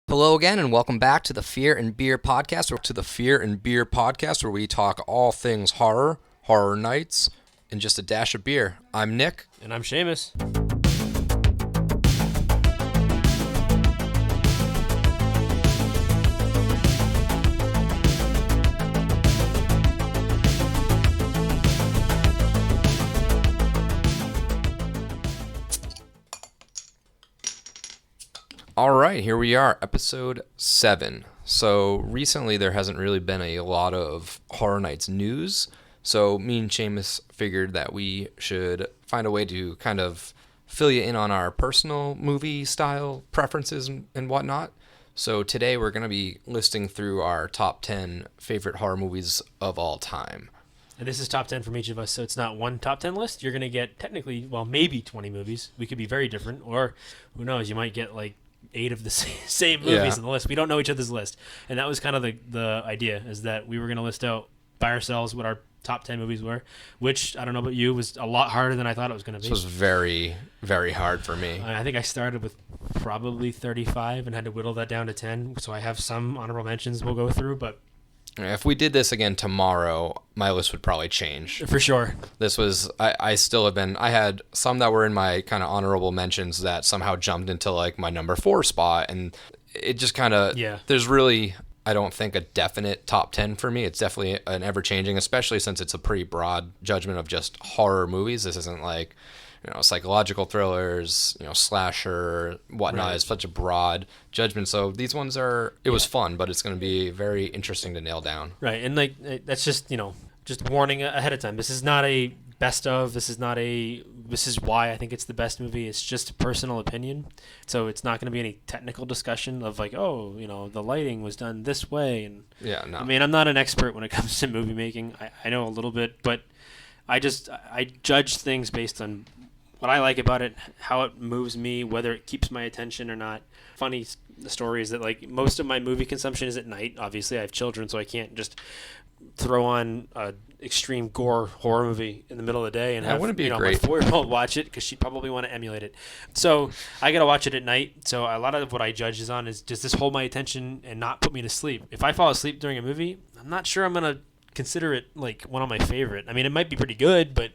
Hello again, and welcome back to the Fear and Beer Podcast, where we talk all things horror, horror nights, and just a dash of beer. I'm Nick. And I'm Shamus. All right, here we are, episode 7. So recently there hasn't really been a lot of Horror Nights news, so me and Shamus figured that we should find a way to kind of fill you in on our personal movie style preferences and whatnot. So today we're going to be listing through our top 10 favorite horror movies of all time. And this is top 10 from each of us, so it's not one top 10 list. You're going to get technically, maybe 20 movies. We could be very different, or who knows, you might get like 8 of the same movies in the list. We don't know each other's list. And that was kind of the idea, is that we were going to list out by ourselves what our top 10 movies were, which, I don't know about you, was a lot harder than I thought it was going to be. This was very, very hard for me. I think I started with probably 35 and had to whittle that down to 10. So I have some honorable mentions we'll go through, but if we did this again tomorrow, my list would probably change. For sure. This was, I had some that were in my kind of honorable mentions that somehow jumped into like my number 4 spot. And it just kind of, there's really, I don't think, a definite top 10 for me. It's definitely an ever-changing, especially since it's a pretty broad judgment of just horror movies. This isn't like, psychological thrillers, slasher, whatnot. Right. Is such a broad judgment. So these ones it was fun, but it's going to be very interesting to nail down. Right. And like, that's just, just warning ahead of time. This is not a best of, this is why I think it's the best movie. It's just a personal opinion. So it's not going to be any technical discussion of like, the lighting was done this way. And no. I mean, I'm not an expert when it comes to movie making. I know a little bit, but I judge things based on what I like about it, how it moves me, whether it keeps my attention or not. Funny story is that like most of my movie consumption is at night. Obviously, I have children, so I can't just throw on a extreme gore horror movie in the middle of the day and have my my 4-year-old watch it, because she'd probably want to emulate it. So I gotta watch it at night. So a lot of what I judge is on is, does this hold my attention and not put me to sleep? If I fall asleep during a movie, I'm not sure I'm gonna consider it like one of my favorite. I mean, it might be pretty good, but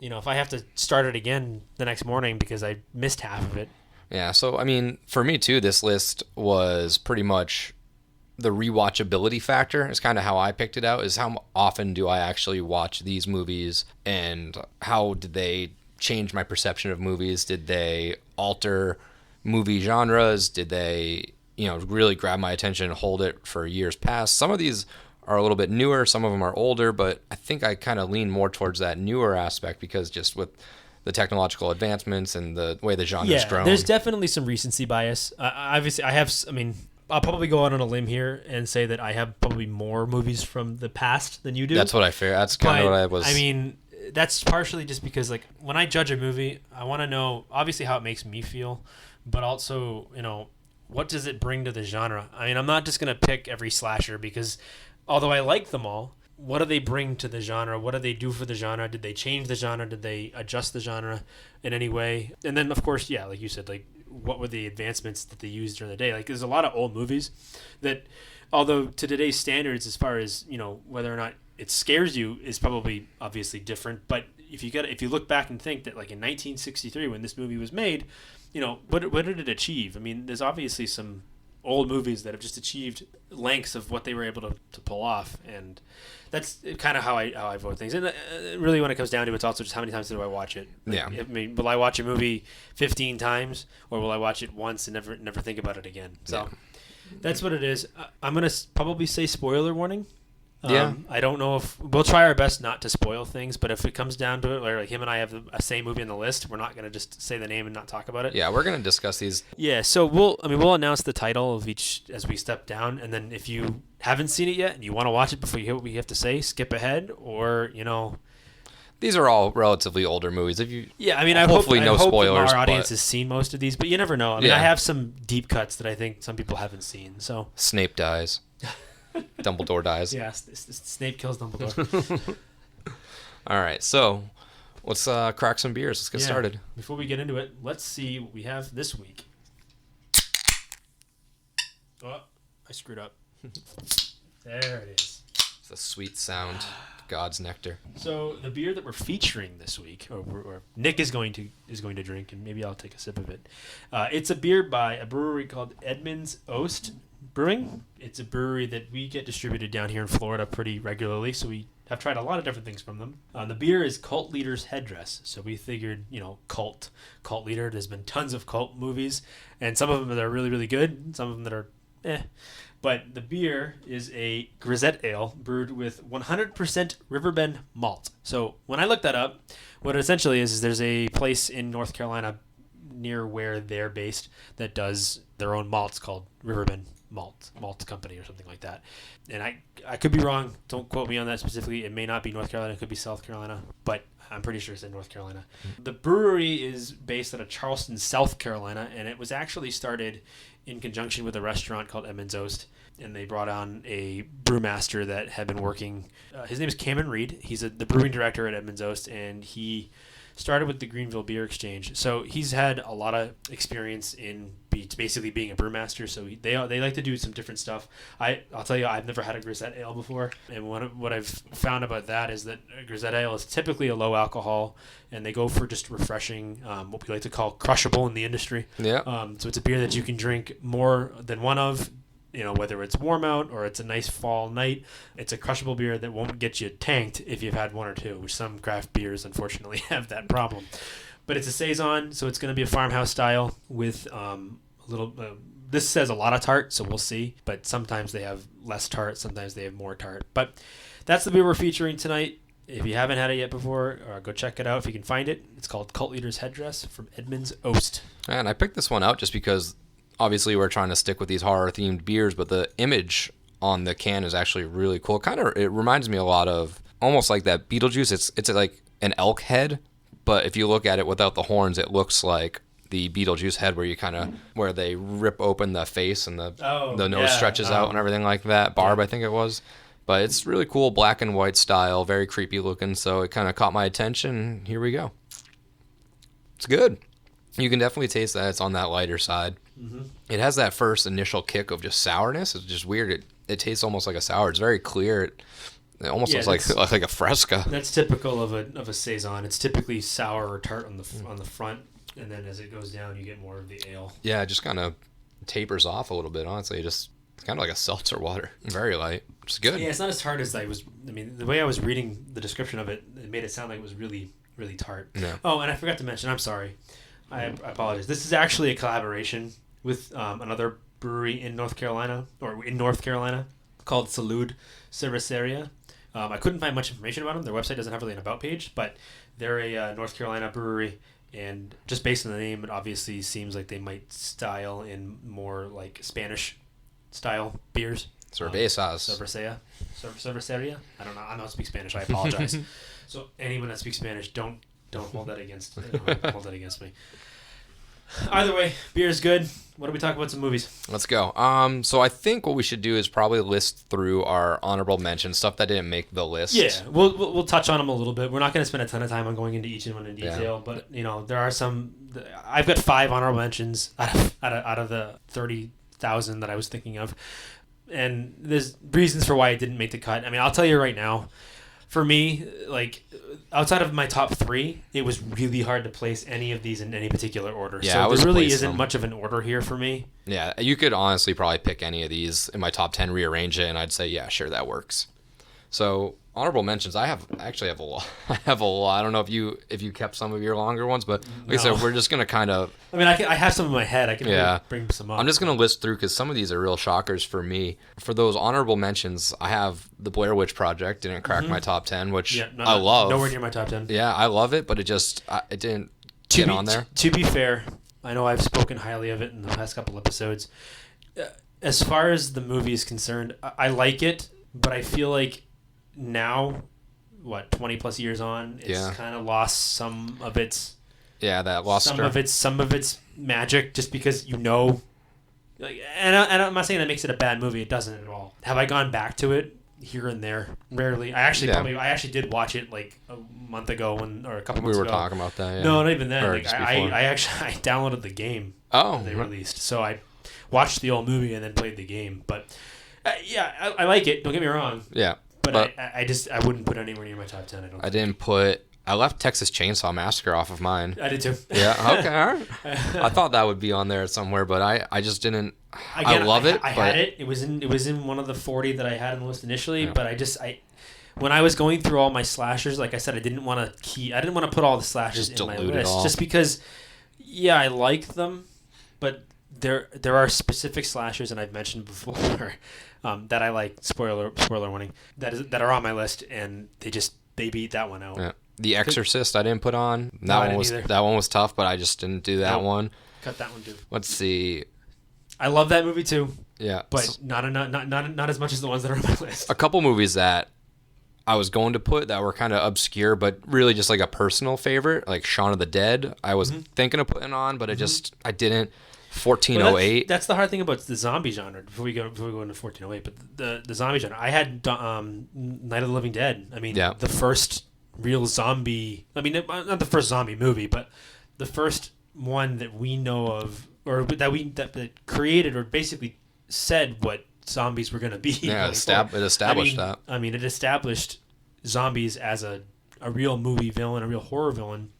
if I have to start it again the next morning because I missed half of it. Yeah, so I mean, for me too, this list was pretty much the rewatchability factor. Is kind of how I picked it out, is how often do I actually watch these movies and how did they change my perception of movies? Did they alter movie genres? Did they, really grab my attention and hold it for years past? Some of these are a little bit newer, some of them are older, but I think I kind of lean more towards that newer aspect because just with the technological advancements and the way the genre's grown. There's definitely some recency bias. Obviously, I'll probably go out on a limb here and say that I have probably more movies from the past than you do. That's what I fear. That's kind of what I was. I mean, that's partially just because, like, when I judge a movie, I want to know, obviously, how it makes me feel, but also, what does it bring to the genre? I mean, I'm not just going to pick every slasher because, although I like them all, what do they bring to the genre? What do they do for the genre? Did they change the genre? Did they adjust the genre in any way? And then, of course, like you said, like, what were the advancements that they used during the day? Like, there's a lot of old movies that, although to today's standards, as far as, whether or not it scares you, is probably obviously different. But if you look back and think that, like, in 1963, when this movie was made, what did it achieve? I mean, there's obviously some old movies that have just achieved lengths of what they were able to pull off, and that's kind of how I vote things. And really, when it comes down to it, it's also just how many times do I watch it. Like, I mean, will I watch a movie 15 times, or will I watch it once and never think about it again? So that's what it is. I'm gonna probably say spoiler warning. I don't know if we'll try our best not to spoil things, but if it comes down to it, or like him and I have a same movie on the list, we're not going to just say the name and not talk about it. Yeah, we're going to discuss these. Yeah, so we'll announce the title of each as we step down, and then if you haven't seen it yet and you want to watch it before you hear what we have to say, skip ahead, or These are all relatively older movies. I hope spoilers. Our audience has seen most of these, but you never know. I mean, I have some deep cuts that I think some people haven't seen. So Snape dies. Dumbledore dies. Yeah, Snape kills Dumbledore. All right, so let's crack some beers. Let's get started. Before we get into it, let's see what we have this week. Oh, I screwed up. There it is. It's a sweet sound. God's nectar. So the beer that we're featuring this week, or Nick is going to drink, and maybe I'll take a sip of it. It's a beer by a brewery called Edmunds Oast Brewing. It's a brewery that we get distributed down here in Florida pretty regularly, so we have tried a lot of different things from them. The beer is Cult Leader's Headdress, so we figured, cult leader. There's been tons of cult movies, and some of them that are really, really good, some of them that are But the beer is a grisette ale brewed with 100% Riverbend malt. So when I looked that up, what it essentially is there's a place in North Carolina near where they're based that does their own malts called Riverbend Malt Company or something like that. And I could be wrong. Don't quote me on that specifically. It may not be North Carolina. It could be South Carolina. But I'm pretty sure it's in North Carolina. The brewery is based out of Charleston, South Carolina, and it was actually started in conjunction with a restaurant called Edmunds Oast, and they brought on a brewmaster that had been working. His name is Cameron Reed. He's the brewing director at Edmunds Oast, and he started with the Greenville Beer Exchange. So he's had a lot of experience in basically being a brewmaster. So they like to do some different stuff. I'll tell you, I've never had a grisette ale before, and what I've found about that is that a grisette ale is typically a low alcohol, and they go for just refreshing, what we like to call crushable in the industry. Yeah. So it's a beer that you can drink more than one of. Whether it's warm out or it's a nice fall night, it's a crushable beer that won't get you tanked if you've had one or two, which some craft beers unfortunately have that problem. But it's a saison, so it's going to be a farmhouse style with a little. This says a lot of tart, so we'll see. But sometimes they have less tart, sometimes they have more tart. But that's the beer we're featuring tonight. If you haven't had it yet before, go check it out if you can find it. It's called Cult Leader's Headdress from Edmunds Oast. And I picked this one out just because obviously we're trying to stick with these horror themed beers, but the image on the can is actually really cool. It reminds me a lot of almost like that Beetlejuice. It's like an elk head, but if you look at it without the horns, it looks like the Beetlejuice head where they rip open the face and the nose stretches out and everything like that. Barb, I think it was. But it's really cool, black and white style, very creepy looking, so it kind of caught my attention. Here we go. It's good. You can definitely taste that it's on that lighter side. Mm-hmm. It has that first initial kick of just sourness. It's just weird. It tastes almost like a sour. It's very clear. It almost looks like a Fresca. That's typical of a saison. It's typically sour or tart on the front, and then as it goes down, you get more of the ale. Yeah, it just kind of tapers off a little bit. Honestly, it's kind of like a seltzer water. Very light. It's good. Yeah, it's not as tart as the way I was reading the description of it, it made it sound like it was really, really tart. Yeah. Oh, and I forgot to mention. I'm sorry. I apologize. This is actually a collaboration with another brewery in North Carolina called Salud Cerveceria. I couldn't find much information about them. Their website doesn't have really an about page, but they're a North Carolina brewery, and just based on the name, it obviously seems like they might style in more like Spanish style beers. Cervezas. Cerveceria. I don't know. I don't speak Spanish. I apologize. So anyone that speaks Spanish, don't hold that against me. Either way, beer is good. What do we talk about? Some movies. Let's go. So I think what we should do is probably list through our honorable mentions, stuff that didn't make the list. Yeah, we'll touch on them a little bit. We're not going to spend a ton of time on going into each one in detail, but there are some. I've got 5 honorable mentions out of the 30,000 that I was thinking of, and there's reasons for why it didn't make the cut. I mean, I'll tell you right now. For me, like, outside of my top 3, it was really hard to place any of these in any particular order. Yeah, so there really isn't much of an order here for me. Yeah, you could honestly probably pick any of these in my top 10, rearrange it, and I'd say, yeah, sure, that works. So honorable mentions, I actually have a lot. I have a lot. I don't know if you kept some of your longer ones, but like I said, we're just gonna kind of. I mean, I have some in my head. I can bring some up. I'm just gonna list through because some of these are real shockers for me. For those honorable mentions, I have the Blair Witch Project didn't crack my top 10, which I love. Nowhere near my top 10. Yeah, I love it, but it didn't get on there. To be fair, I know I've spoken highly of it in the past couple episodes. As far as the movie is concerned, I like it, but I feel like now, 20 plus years on, it's kind of lost some of its that luster. Some of its magic, just because and I'm not saying that makes it a bad movie. It doesn't at all. Have I gone back to it here and there? Rarely. I actually did watch it like a month ago or a couple months ago. We were talking about that. Yeah. No, not even then. I downloaded the game. Oh, they released. So I watched the old movie and then played the game. But yeah, I like it. Don't get me wrong. Yeah. But I wouldn't put it anywhere near my top 10. I left Texas Chainsaw Massacre off of mine. I did too. Yeah, okay, all right. I thought that would be on there somewhere, but I just didn't. Again, I love it. I had it. It was in one of the 40 that I had on the list initially, but when I was going through all my slashers, like I said, I didn't want to put all the slashers in my list just because, yeah, I like them, but there are specific slashers, and I've mentioned before that I like. Spoiler warning. That are on my list, and they beat that one out. Yeah. The Exorcist I didn't put on. That one was tough, but I just didn't do that one. Cut that one too. Let's see. I love that movie too. Yeah, but not as much as the ones that are on my list. A couple movies that I was going to put that were kind of obscure, but really just like a personal favorite, like Shaun of the Dead. I was thinking of putting on, but I didn't. 1408. That's the hard thing about the zombie genre. Before we go into 1408, but the zombie genre, I had Night of the Living Dead. I mean, the first real zombie. I mean, not the first zombie movie, but the first one that we know of, or that created or basically said what zombies were going to be. Yeah, it established that. I mean, it established zombies as a real movie villain, a real horror villain.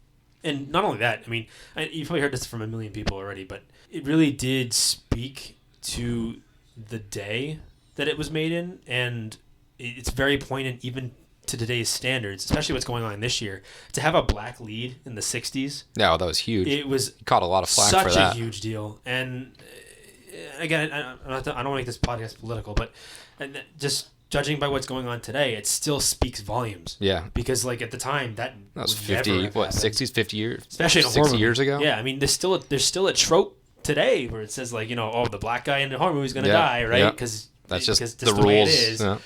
And not only that, I mean, you've probably heard this from a million people already, but it really did speak to the day that it was made in, and it's very poignant even to today's standards, especially what's going on this year. To have a black lead in the 60s. Yeah, well, that was huge. It was caught a lot of flack for that. Such a huge deal. And again, I don't want to make this podcast political, but just judging by what's going on today, it still speaks volumes. Yeah. Because like at the time that was 60s, 50 years, especially in a horror 60 years ago. Yeah, I mean there's still a trope today where it says like, the black guy in the horror movie is going to die, right? Because that's just the rules. way it is. Yeah.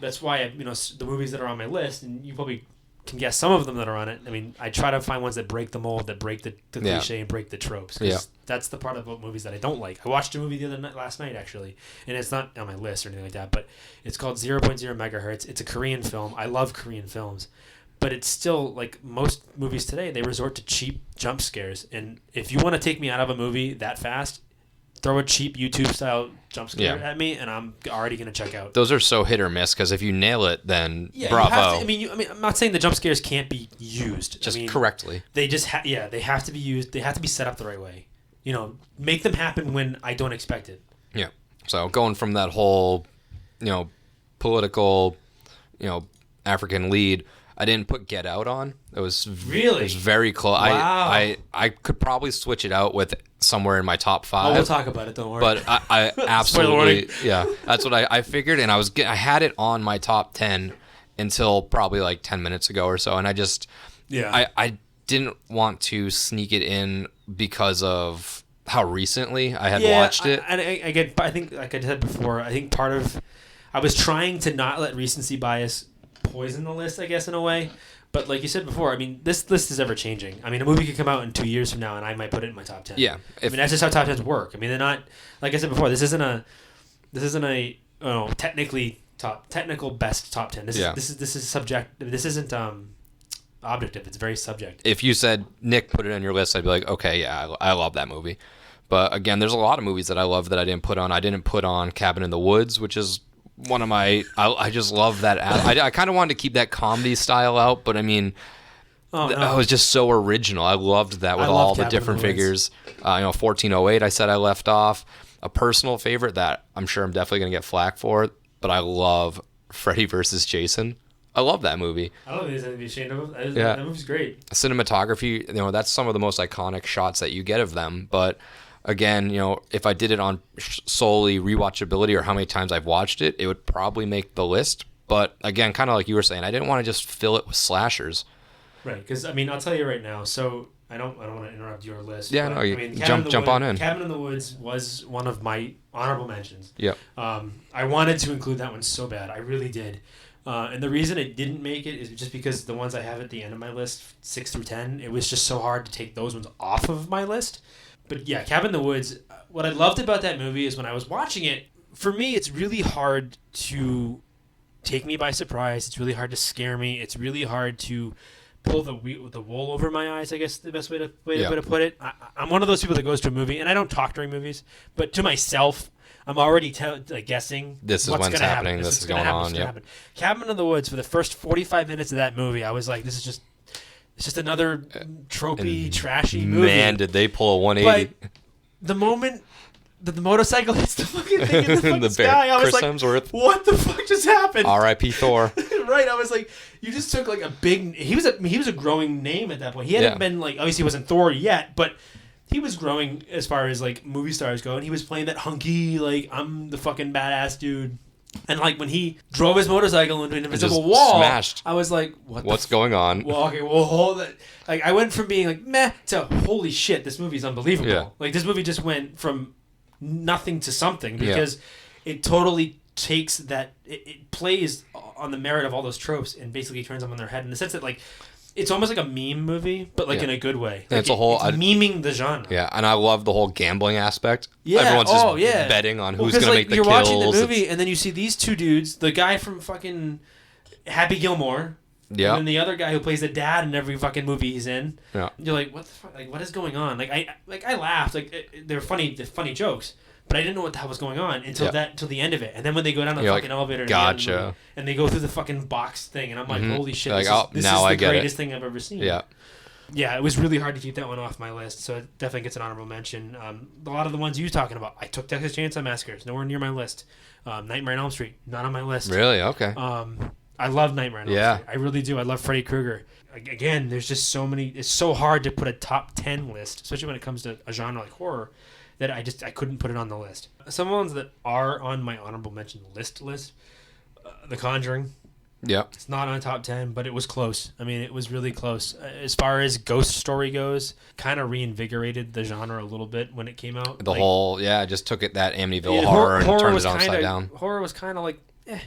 That's why the movies that are on my list, and you probably can guess some of them that are on it. I mean, I try to find ones that break the mold, that break the cliche and break the tropes. Because that's the part about movies that I don't like. I watched a movie last night actually, and it's not on my list or anything like that, but it's called 0.0 Megahertz. It's a Korean film. I love Korean films. But it's still, like most movies today, they resort to cheap jump scares. And if you want to take me out of a movie that fast, throw a cheap YouTube-style jump scare at me, and I'm already going to check out. Those are so hit or miss, because if you nail it, then bravo. I mean, I'm not saying the jump scares can't be used. Just correctly. They just they have to be used. They have to be set up the right way. Make them happen when I don't expect it. Yeah. So going from that whole, political, African lead, I didn't put Get Out on. It was very close. Wow. I could probably switch it out with somewhere in my top 5. Oh, we'll talk about it. Don't worry. But I absolutely, that's what I figured, and I had it on my top 10 until probably like 10 minutes ago or so, and I didn't want to sneak it in because of how recently I had watched it. I think, like I said before, I think I was trying to not let recency bias poison the list, I guess, in a way. But like you said before, I mean, this list is ever changing. I mean, a movie could come out in 2 years from now, and I might put it in my top 10. Yeah, I mean, that's just how top 10s work. I mean, they're not, like I said before, this isn't a technical best top 10. This is subjective. This isn't objective. It's very subjective. If you said Nick put it on your list, I'd be like, okay, yeah, I love that movie. But again, there's a lot of movies that I love that I didn't put on. I didn't put on Cabin in the Woods, which is one of my. I just love that. I kind of wanted to keep that comedy style out, but I mean, it was just so original. I loved that with all the different figures. 1408. I said I left off. A personal favorite that I'm sure I'm definitely gonna get flack for, but I love Freddy vs. Jason. I love that movie. I don't think there's anything to be ashamed of. That movie's great. Cinematography, that's some of the most iconic shots that you get of them. But again, if I did it on solely rewatchability or how many times I've watched it, it would probably make the list. But again, kind of like you were saying, I didn't want to just fill it with slashers. Right, because I mean, I'll tell you right now. So I don't want to interrupt your list. Yeah, no, jump on in. Cabin in the Woods was one of my honorable mentions. Yep. I wanted to include that one so bad. I really did. And the reason it didn't make it is just because the ones I have at the end of my list, 6 through 10, it was just so hard to take those ones off of my list. But yeah, Cabin in the Woods, what I loved about that movie is when I was watching it, for me, it's really hard to take me by surprise. It's really hard to scare me. It's really hard to pull the wool over my eyes. I guess the best way to Yeah. put it. I'm one of those people that goes to a movie, and I don't talk during movies, but to myself, I'm already guessing This is what's when's gonna happening. happen. This is going on. Yeah. Cabin in the Woods, for the first 45 minutes of that movie, I was like, this is just. It's just another tropey, trashy movie. Man, did they pull a 180? But the moment that the motorcycle hits the fucking thing in the fucking The sky, I was Chris like, Hemsworth. what the fuck just happened? R.I.P. Thor. Right, I was like, you just took like a big. He was a growing name at that point. He hadn't been like, obviously he wasn't Thor yet, but he was growing as far as like movie stars go, and he was playing that hunky like I'm the fucking badass dude. And like when he drove his motorcycle into an invisible wall, smashed. I was like, What's going on? Well, okay, well, hold it. Like I went from being like meh to holy shit, this movie's unbelievable. Yeah. Like this movie just went from nothing to something because it totally takes that it plays on the merit of all those tropes and basically turns them on their head in the sense that like it's almost like a meme movie, but like in a good way. Like it's a whole it's memeing the genre. Yeah, and I love the whole gambling aspect. Yeah, Everyone's just betting on who's going to make the you're kills. You're watching the movie, and then you see these two dudes, the guy from fucking Happy Gilmore, and then the other guy who plays the dad in every fucking movie he's in. Yeah. You're like, what the fuck? Like, what is going on? Like, I laughed. Like, they're funny jokes, but I didn't know what the hell was going on until the end of it. And then when they go down to the fucking elevator, gotcha, and they go through the fucking box thing, and I'm like, holy shit, like, this is the greatest thing I've ever seen. Yeah. Yeah, it was really hard to keep that one off my list, so it definitely gets an honorable mention. A lot of the ones you were talking about, I took Texas Chainsaw Massacre, it's nowhere near my list. Nightmare on Elm Street, not on my list. Really? Okay. I love Nightmare on Elm Street. I really do. I love Freddy Krueger. Again, there's just so many. It's so hard to put a top 10 list, especially when it comes to a genre like horror, that I couldn't put it on the list. Some ones that are on my honorable mention list, The Conjuring. Yeah. It's not on top 10, but it was close. I mean, it was really close. As far as ghost story goes, kind of reinvigorated the genre a little bit when it came out. The whole, just took it that Amityville horror and turned it upside down. Horror was kind of like, eh.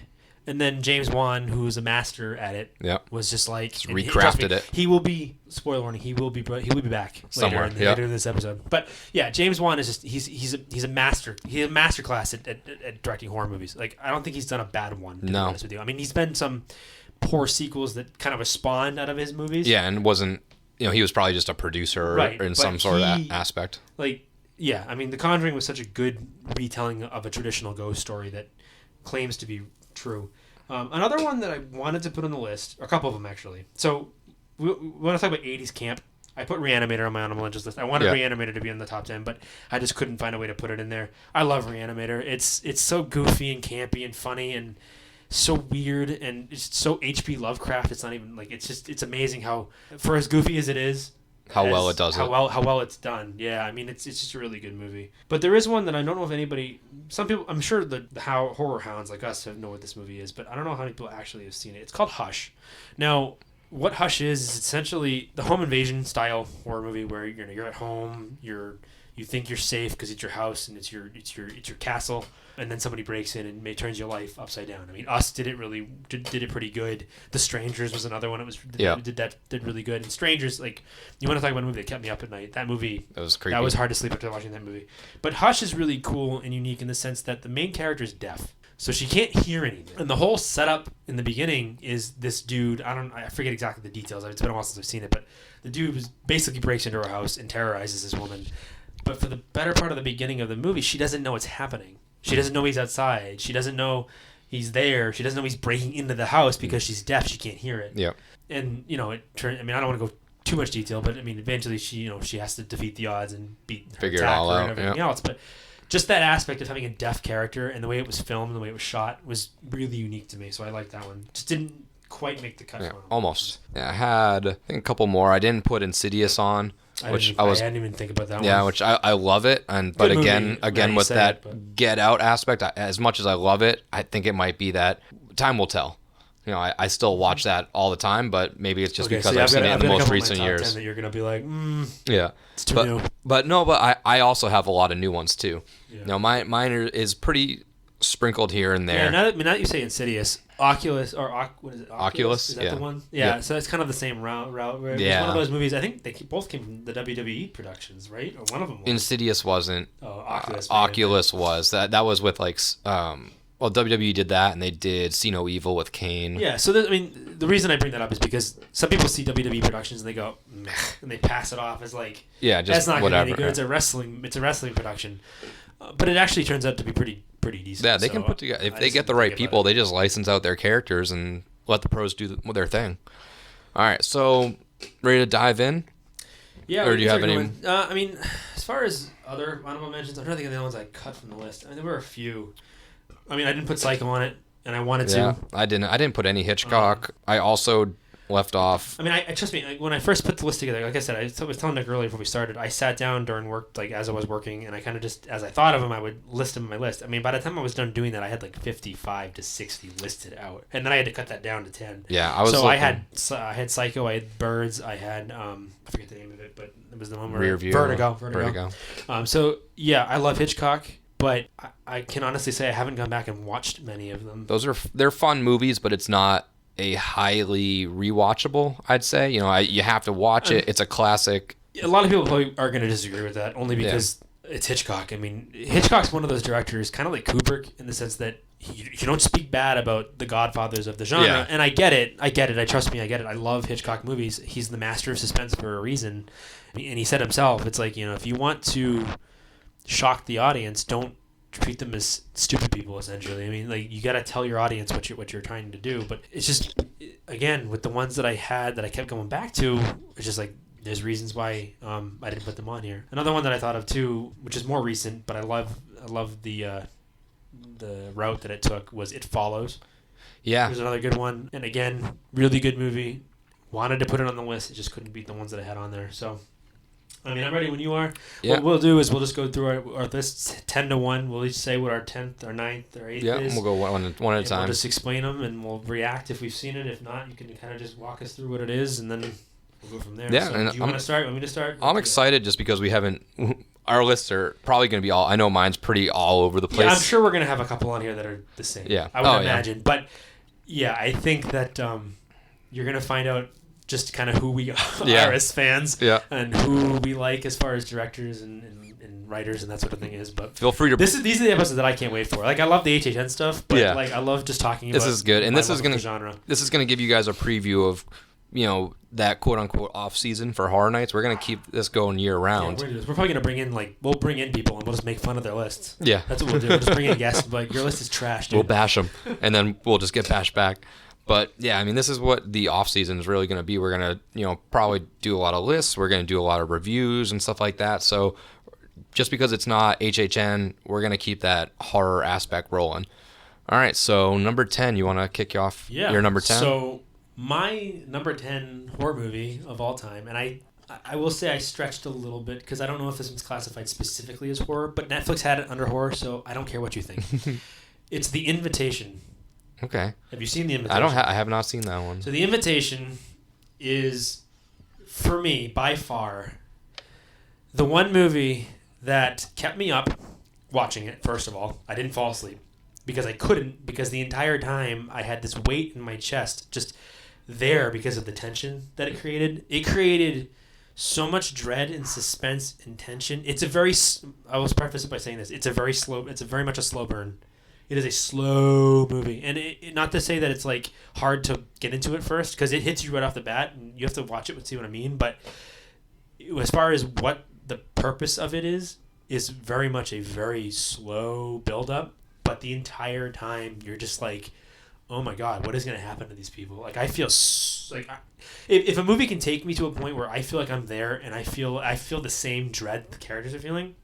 And then James Wan, who's a master at it, was just like recrafted it. He will be, spoiler warning, he will be back somewhere later in this episode. But yeah, James Wan is just he's a master. He's a master class at directing horror movies. Like I don't think he's done a bad one. To be honest with you, I mean he's been some poor sequels that kind of spawned out of his movies. Yeah, and wasn't he was probably just a producer in some sort of aspect. Like yeah, I mean The Conjuring was such a good retelling of a traditional ghost story that claims to be true. Another one that I wanted to put on the list, or a couple of them actually. So we want to talk about 80s camp. I put Reanimator on my honorable mentions list. I wanted Reanimator to be in the top 10, but I just couldn't find a way to put it in there. I love Reanimator. It's so goofy and campy and funny and so weird and it's so H.P. Lovecraft. It's not even like it's amazing how for as goofy as it is. How well it does how well it's done. Yeah, I mean it's just a really good movie. But there is one that I don't know if anybody. Some people, I'm sure the horror hounds like us know what this movie is, but I don't know how many people actually have seen it. It's called Hush. Now, what Hush is essentially the home invasion style horror movie where you're at home, you think you're safe because it's your house and it's your castle, and then somebody breaks in and turns your life upside down. I mean, Us did it pretty good. The Strangers was another one that did really good. And Strangers, like you want to talk about a movie that kept me up at night. That movie was creepy. That was hard to sleep after watching that movie. But Hush is really cool and unique in the sense that the main character is deaf. So she can't hear anything. And the whole setup in the beginning is this dude, I forget exactly the details. It's been a while since I've seen it, but the dude basically breaks into her house and terrorizes this woman. But for the better part of the beginning of the movie, she doesn't know what's happening. She doesn't know he's outside. She doesn't know he's there. She doesn't know he's breaking into the house because she's deaf. She can't hear it. Yeah. And, it turned, I don't want to go too much detail, but eventually she has to defeat the odds and beat her attacker and everything else. But just that aspect of having a deaf character and the way it was filmed and the way it was shot was really unique to me. So I liked that one. Just didn't quite make the cut. Yeah, almost. Yeah, I had I think a couple more. I didn't put Insidious on. I didn't even think about that one. Yeah, which I love it, but again with that Get Out aspect, as much as I love it, I think it might be that time will tell. I still watch that all the time, but maybe it's just because I've seen it in the most recent years. That you're gonna be like, yeah, it's too new. But I also have a lot of new ones too. Yeah. Mine is pretty sprinkled here and there. Yeah, now that you say Insidious, Oculus or what is it? Oculus, is that the one? Yeah, so it's kind of the same route. Right? Yeah, it's one of those movies. I think they both came from the WWE productions, right? Or one of them was. Insidious wasn't. Oh, Oculus. Oculus was that was with like Well, WWE did that, and they did See No Evil with Kane. Yeah, so I mean, the reason I bring that up is because some people see WWE productions and they go, meh, and they pass it off as like, Yeah, just that's not going to whatever. be any good. It's a wrestling production, but it actually turns out to be pretty decent. Yeah, they can put together if they get the right people. They just license out their characters and let the pros do their thing. All right, so ready to dive in? Yeah. Or do you have any? I mean, as far as other honorable mentions, I'm trying to think of the ones I cut from the list. I mean, there were a few. I mean, I didn't put Psycho on it, and I wanted to. I didn't put any Hitchcock. I also left off. I mean, I trust me. Like, when I first put the list together, like I said, I was telling Nick earlier before we started. I sat down during work, like as I was working, and I kind of just, as I thought of them, I would list them on my list. I mean, by the time I was done doing that, I had like 55 to 60 listed out, and then I had to cut that down to 10. Yeah, I was. So I had Psycho, I had Birds, I had I forget the name of it, but it was the one where Rear View. Vertigo. So yeah, I love Hitchcock. But I can honestly say I haven't gone back and watched many of them. They're fun movies, but it's not a highly rewatchable. I'd say you have to watch it. It's a classic. A lot of people probably are going to disagree with that, only because it's Hitchcock. I mean, Hitchcock's one of those directors, kind of like Kubrick, in the sense that you don't speak bad about the godfathers of the genre. Yeah. And I get it. I get it. I love Hitchcock movies. He's the master of suspense for a reason. And he said himself, it's like, if you want to shock the audience, don't treat them as stupid people, essentially. I mean, like, you got to tell your audience what you're trying to do. But it's just, again, with the ones that I had that I kept going back to, it's just like, there's reasons why I didn't put them on here. Another one that I thought of too, which is more recent, but I love the route that it took, was It Follows. Yeah, There's another good one, and again, really good movie. Wanted to put it on the list, it just couldn't beat the ones that I had on there. So, I mean, I'm ready when you are. Yeah. What we'll do is we'll just go through our lists 10 to 1. We'll each say what our 10th, our 9th, our 8th is. Yeah, and we'll go one at a time. We'll just explain them, and we'll react if we've seen it. If not, you can kind of just walk us through what it is, and then we'll go from there. Yeah, So, and do you want to start? Want me to start? I'm excited just because we haven't. Our lists are probably going to be all. I know mine's pretty all over the place. Yeah, I'm sure we're going to have a couple on here that are the same. Yeah. I would imagine. But, yeah, I think that you're going to find out just kind of who we are as fans, and who we like as far as directors and writers and that sort of thing is. But feel free to. These are the episodes that I can't wait for. Like, I love the HHN stuff, but like I love just talking about. This is good, and this is gonna genre. This is gonna give you guys a preview of that quote unquote off season for horror nights. We're gonna keep this going year round. Yeah, we're probably gonna bring in we'll bring in people and we'll just make fun of their lists. Yeah, that's what we'll do. We'll just bring in guests. Like, your list is trash, dude. We'll bash them, and then we'll just get bashed back. But yeah, I mean, this is what the off season is really going to be. We're going to, probably do a lot of lists. We're going to do a lot of reviews and stuff like that. So just because it's not HHN, we're going to keep that horror aspect rolling. All right. So number 10, you want to kick off your number 10? So my number 10 horror movie of all time, and I will say I stretched a little bit because I don't know if this one's classified specifically as horror, but Netflix had it under horror, so I don't care what you think. It's The Invitation. Okay. Have you seen The Invitation? I have not seen that one. So The Invitation is, for me, by far, the one movie that kept me up watching it, first of all. I didn't fall asleep because I couldn't, because the entire time I had this weight in my chest just there because of the tension that it created. It created so much dread and suspense and tension. I will preface it by saying this. It's very much a slow burn. It is a slow movie, and not to say that it's like hard to get into it first, because it hits you right off the bat, and you have to watch it and see what I mean. But as far as what the purpose of it is very much a very slow build up. But the entire time you're just like, oh my god, what is going to happen to these people? Like, I feel if a movie can take me to a point where I feel like I'm there, and I feel the same dread the characters are feeling.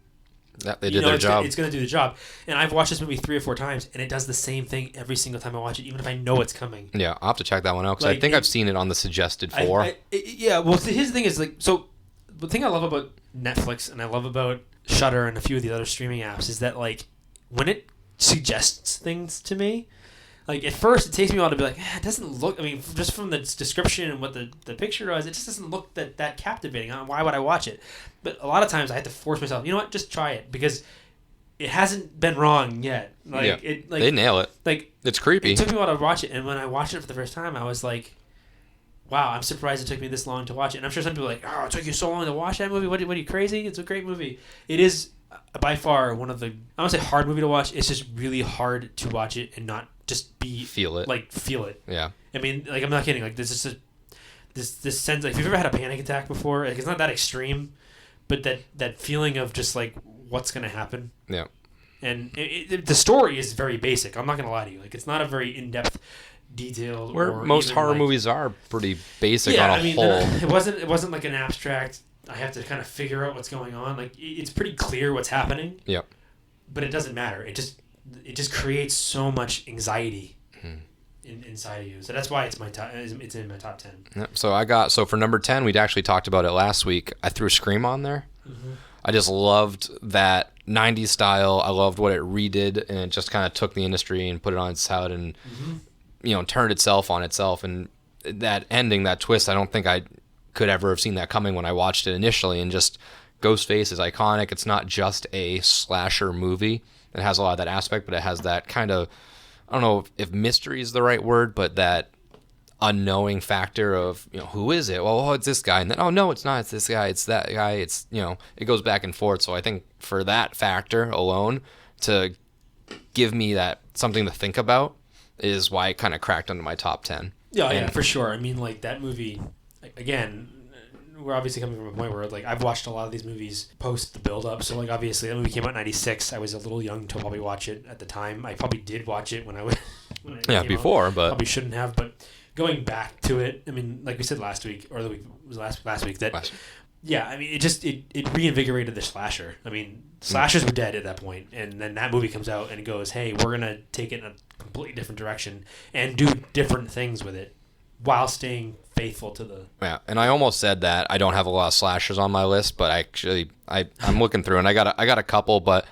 Yeah, they did their job. It's going to do the job. And I've watched this movie 3 or 4 times, and it does the same thing every single time I watch it, even if I know it's coming. Yeah, I'll have to check that one out, because I think I've seen it on the suggested for. Well, his thing is, like, so the thing I love about Netflix and I love about Shudder and a few of the other streaming apps is that, like, when it suggests things to me, like, at first it takes me a while to be like, it doesn't look, I mean, just from the description and what the picture was, it just doesn't look that captivating. Why would I watch it? But a lot of times I have to force myself, you know what, just try it, because it hasn't been wrong yet. Like, they nail it. Like, it's creepy. It took me a while to watch it, and when I watched it for the first time, I was like, wow, I'm surprised it took me this long to watch it. And I'm sure some people are like, oh, it took you so long to watch that movie. What are you crazy? It's a great movie. It is by far one of the, I don't say hard movie to watch. It's just really hard to watch it and not just feel it. Yeah. I mean, like, I'm not kidding. Like, this sense, like, if you've ever had a panic attack before, like, it's not that extreme, but that feeling of just like, what's going to happen. Yeah. And the story is very basic. I'm not going to lie to you. Like, it's not a very in-depth, detailed. Where or most even, horror like, movies are pretty basic yeah, on a whole. It wasn't like an abstract. I have to kind of figure out what's going on. Like, it's pretty clear what's happening. Yep. But it doesn't matter. It just creates so much anxiety inside of you. So that's why it's in my top 10. Yep. So for number 10, we'd actually talked about it last week. I threw Scream on there. Mm-hmm. I just loved that 90s style. I loved what it redid, and it just kind of took the industry and put it on its head and turned itself on itself. And that ending, that twist, I don't think I could ever have seen that coming when I watched it initially. And just Ghostface is iconic. It's not just a slasher movie. It has a lot of that aspect, but it has that kind of, I don't know if mystery is the right word, but that unknowing factor of, who is it? Well, it's this guy. And then, oh, no, it's not. It's this guy. It's that guy. It's, it goes back and forth. So I think for that factor alone, to give me that something to think about is why it kind of cracked into my top 10. Yeah, for sure. I mean, like, that movie, again, we're obviously coming from a point where, like, I've watched a lot of these movies post the build-up. So, like, obviously, that movie came out in 96. I was a little young to probably watch it at the time. I probably did watch it when I was... before, but... Probably shouldn't have, but going back to it, I mean, like we said last week, or the week was last week, that... Yeah, I mean, it reinvigorated the slasher. I mean, slashers were dead at that point, and then that movie comes out and it goes, hey, we're going to take it in a completely different direction and do different things with it while staying faithful to the... Yeah, and I almost said that I don't have a lot of slashers on my list, but I'm looking through, and I got a couple, but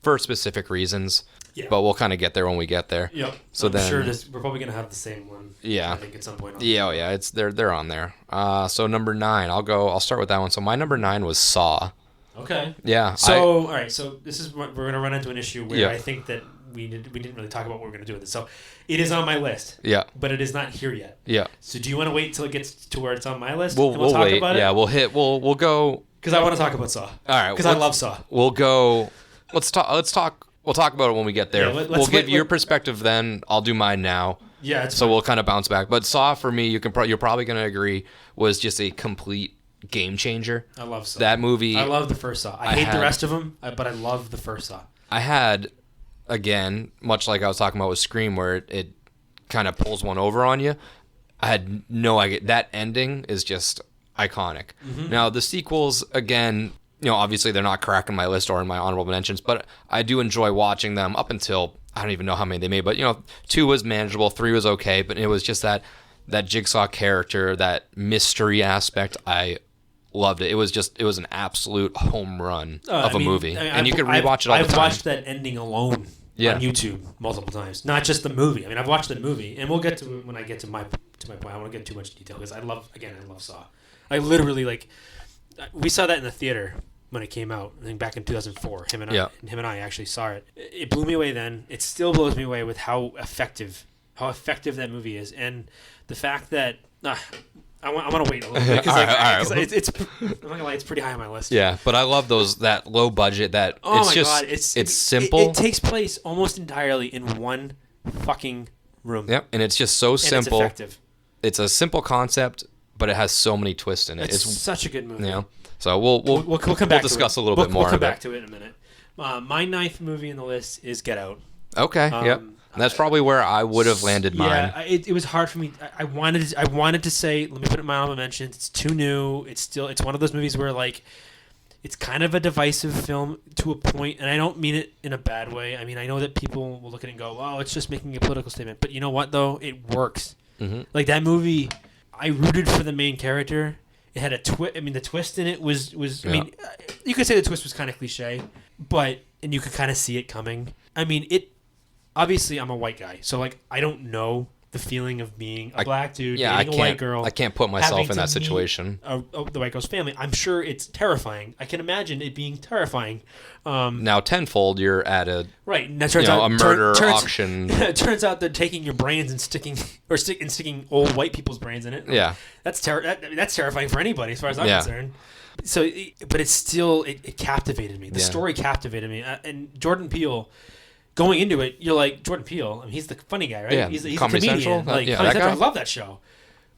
for specific reasons. Yeah. But we'll kind of get there when we get there. Yep. So I'm sure we're probably going to have the same one. Yeah. I think at some point. Yeah, it's they're on there. So number 9, I'll start with that one. So my number 9 was Saw. Okay. Yeah. So all right. So this is what we're going to run into an issue where I think that we didn't really talk about what we're going to do with it. So it is on my list. Yeah. But it is not here yet. Yeah. So do you want to wait till it gets to where it's on my list? We'll talk wait. about it? Yeah. We'll go. Because I want to talk about Saw. All right. Because I love Saw. We'll go. Let's talk. We'll talk about it when we get there. Yeah, we'll give your perspective then. I'll do mine now. Yeah. So we'll kind of bounce back. But Saw, for me, you're probably going to agree, was just a complete game changer. I love Saw. That movie. I love the first Saw. I hate the rest of them, but I love the first Saw. I had, again, much like I was talking about with Scream, where it kind of pulls one over on you. I had no idea. That ending is just iconic. Mm-hmm. Now, the sequels, again... obviously they're not cracking my list or in my honorable mentions, but I do enjoy watching them up until, I don't even know how many they made, but 2 was manageable, 3 was okay, but it was just that Jigsaw character, that mystery aspect. I loved it. It was an absolute home run of a movie, and you could rewatch it all the time. I've watched that ending alone on YouTube multiple times, not just the movie. I mean, I've watched the movie, and we'll get to it when I get to my point. I won't get too much detail because I love Saw. I literally we saw that in the theater when it came out, I think back in 2004. Him and I actually saw it. It blew me away then. It still blows me away with how effective that movie is, and the fact that I want to wait a little bit because it's I'm not gonna lie, it's pretty high on my list. Yeah, but I love that low budget. It's simple. It takes place almost entirely in one fucking room. Yep, and it's just so simple. And it's effective. It's a simple concept, but it has so many twists in it. It's such a good movie. Yeah. So we'll come back. We'll discuss a little bit more. We'll come back to it in a minute. My 9th movie in the list is Get Out. Okay. Yep. That's probably where I would have landed mine. Yeah, it was hard for me. I wanted to say, let me put it in my honorable mentions. It's too new. It's one of those movies where it's kind of a divisive film to a point, and I don't mean it in a bad way. I mean, I know that people will look at it and go, "Oh, it's just making a political statement." But you know what though? It works. Mm-hmm. Like that movie, I rooted for the main character. It had a twist. I mean, the twist in it was. I mean, you could say the twist was kind of cliche, and you could kind of see it coming. I mean, obviously, I'm a white guy, so I don't know the feeling of being a black dude Yeah, dating a white girl. I can't put myself having in to that situation. The white girl's family. I'm sure it's terrifying. I can imagine it being terrifying. Now, tenfold, you're at a Right, and that turns out a murder auction. It turns out they're taking your brains and sticking old white people's brains in it. Yeah, that's terrifying for anybody, as far as I'm concerned. So, but it's still it captivated me. The story captivated me, and Jordan Peele. Going into it, you're like, Jordan Peele. I mean, he's the funny guy, right? Yeah, he's a Comedy comedian. Central. Like, Yeah, Comedy that Central. guy? I love that show.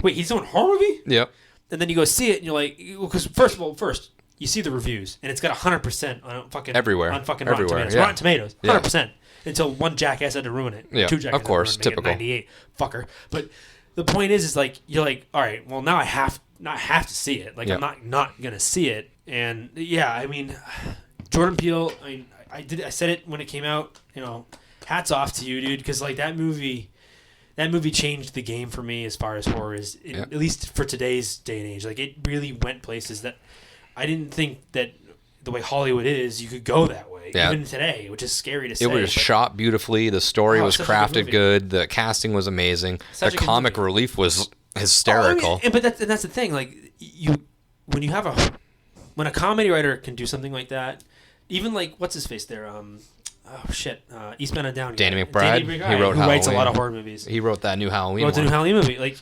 Wait, he's doing a horror movie? Yep. And then you go see it, and you're like, because first you see the reviews, and it's got 100% on fucking Everywhere. on fucking Everywhere, Rotten Tomatoes. yeah. 100%. Until one jackass had to ruin it. Yeah, Two jackasses of course, had to ruin it, make it typical. 98 fucker. But the point is like you're like, all right, well now I have to see it. Like I'm not gonna see it. And yeah, I mean, Jordan Peele. I mean, I said it when it came out. You know. Hats off to you, dude, because like that movie changed the game for me as far as horror is, at least for today's day and age. Like it really went places that I didn't think that the way Hollywood is, you could go that way even today, which is scary to say. It was shot beautifully. The story was crafted good. The casting was amazing. The comic relief was hysterical. But that's the thing. Like when a comedy writer can do something like that, even like what's his face there. Eastbound and Down. Danny McBride. He writes a lot of horror movies. He wrote that new Halloween. The new Halloween movie. Like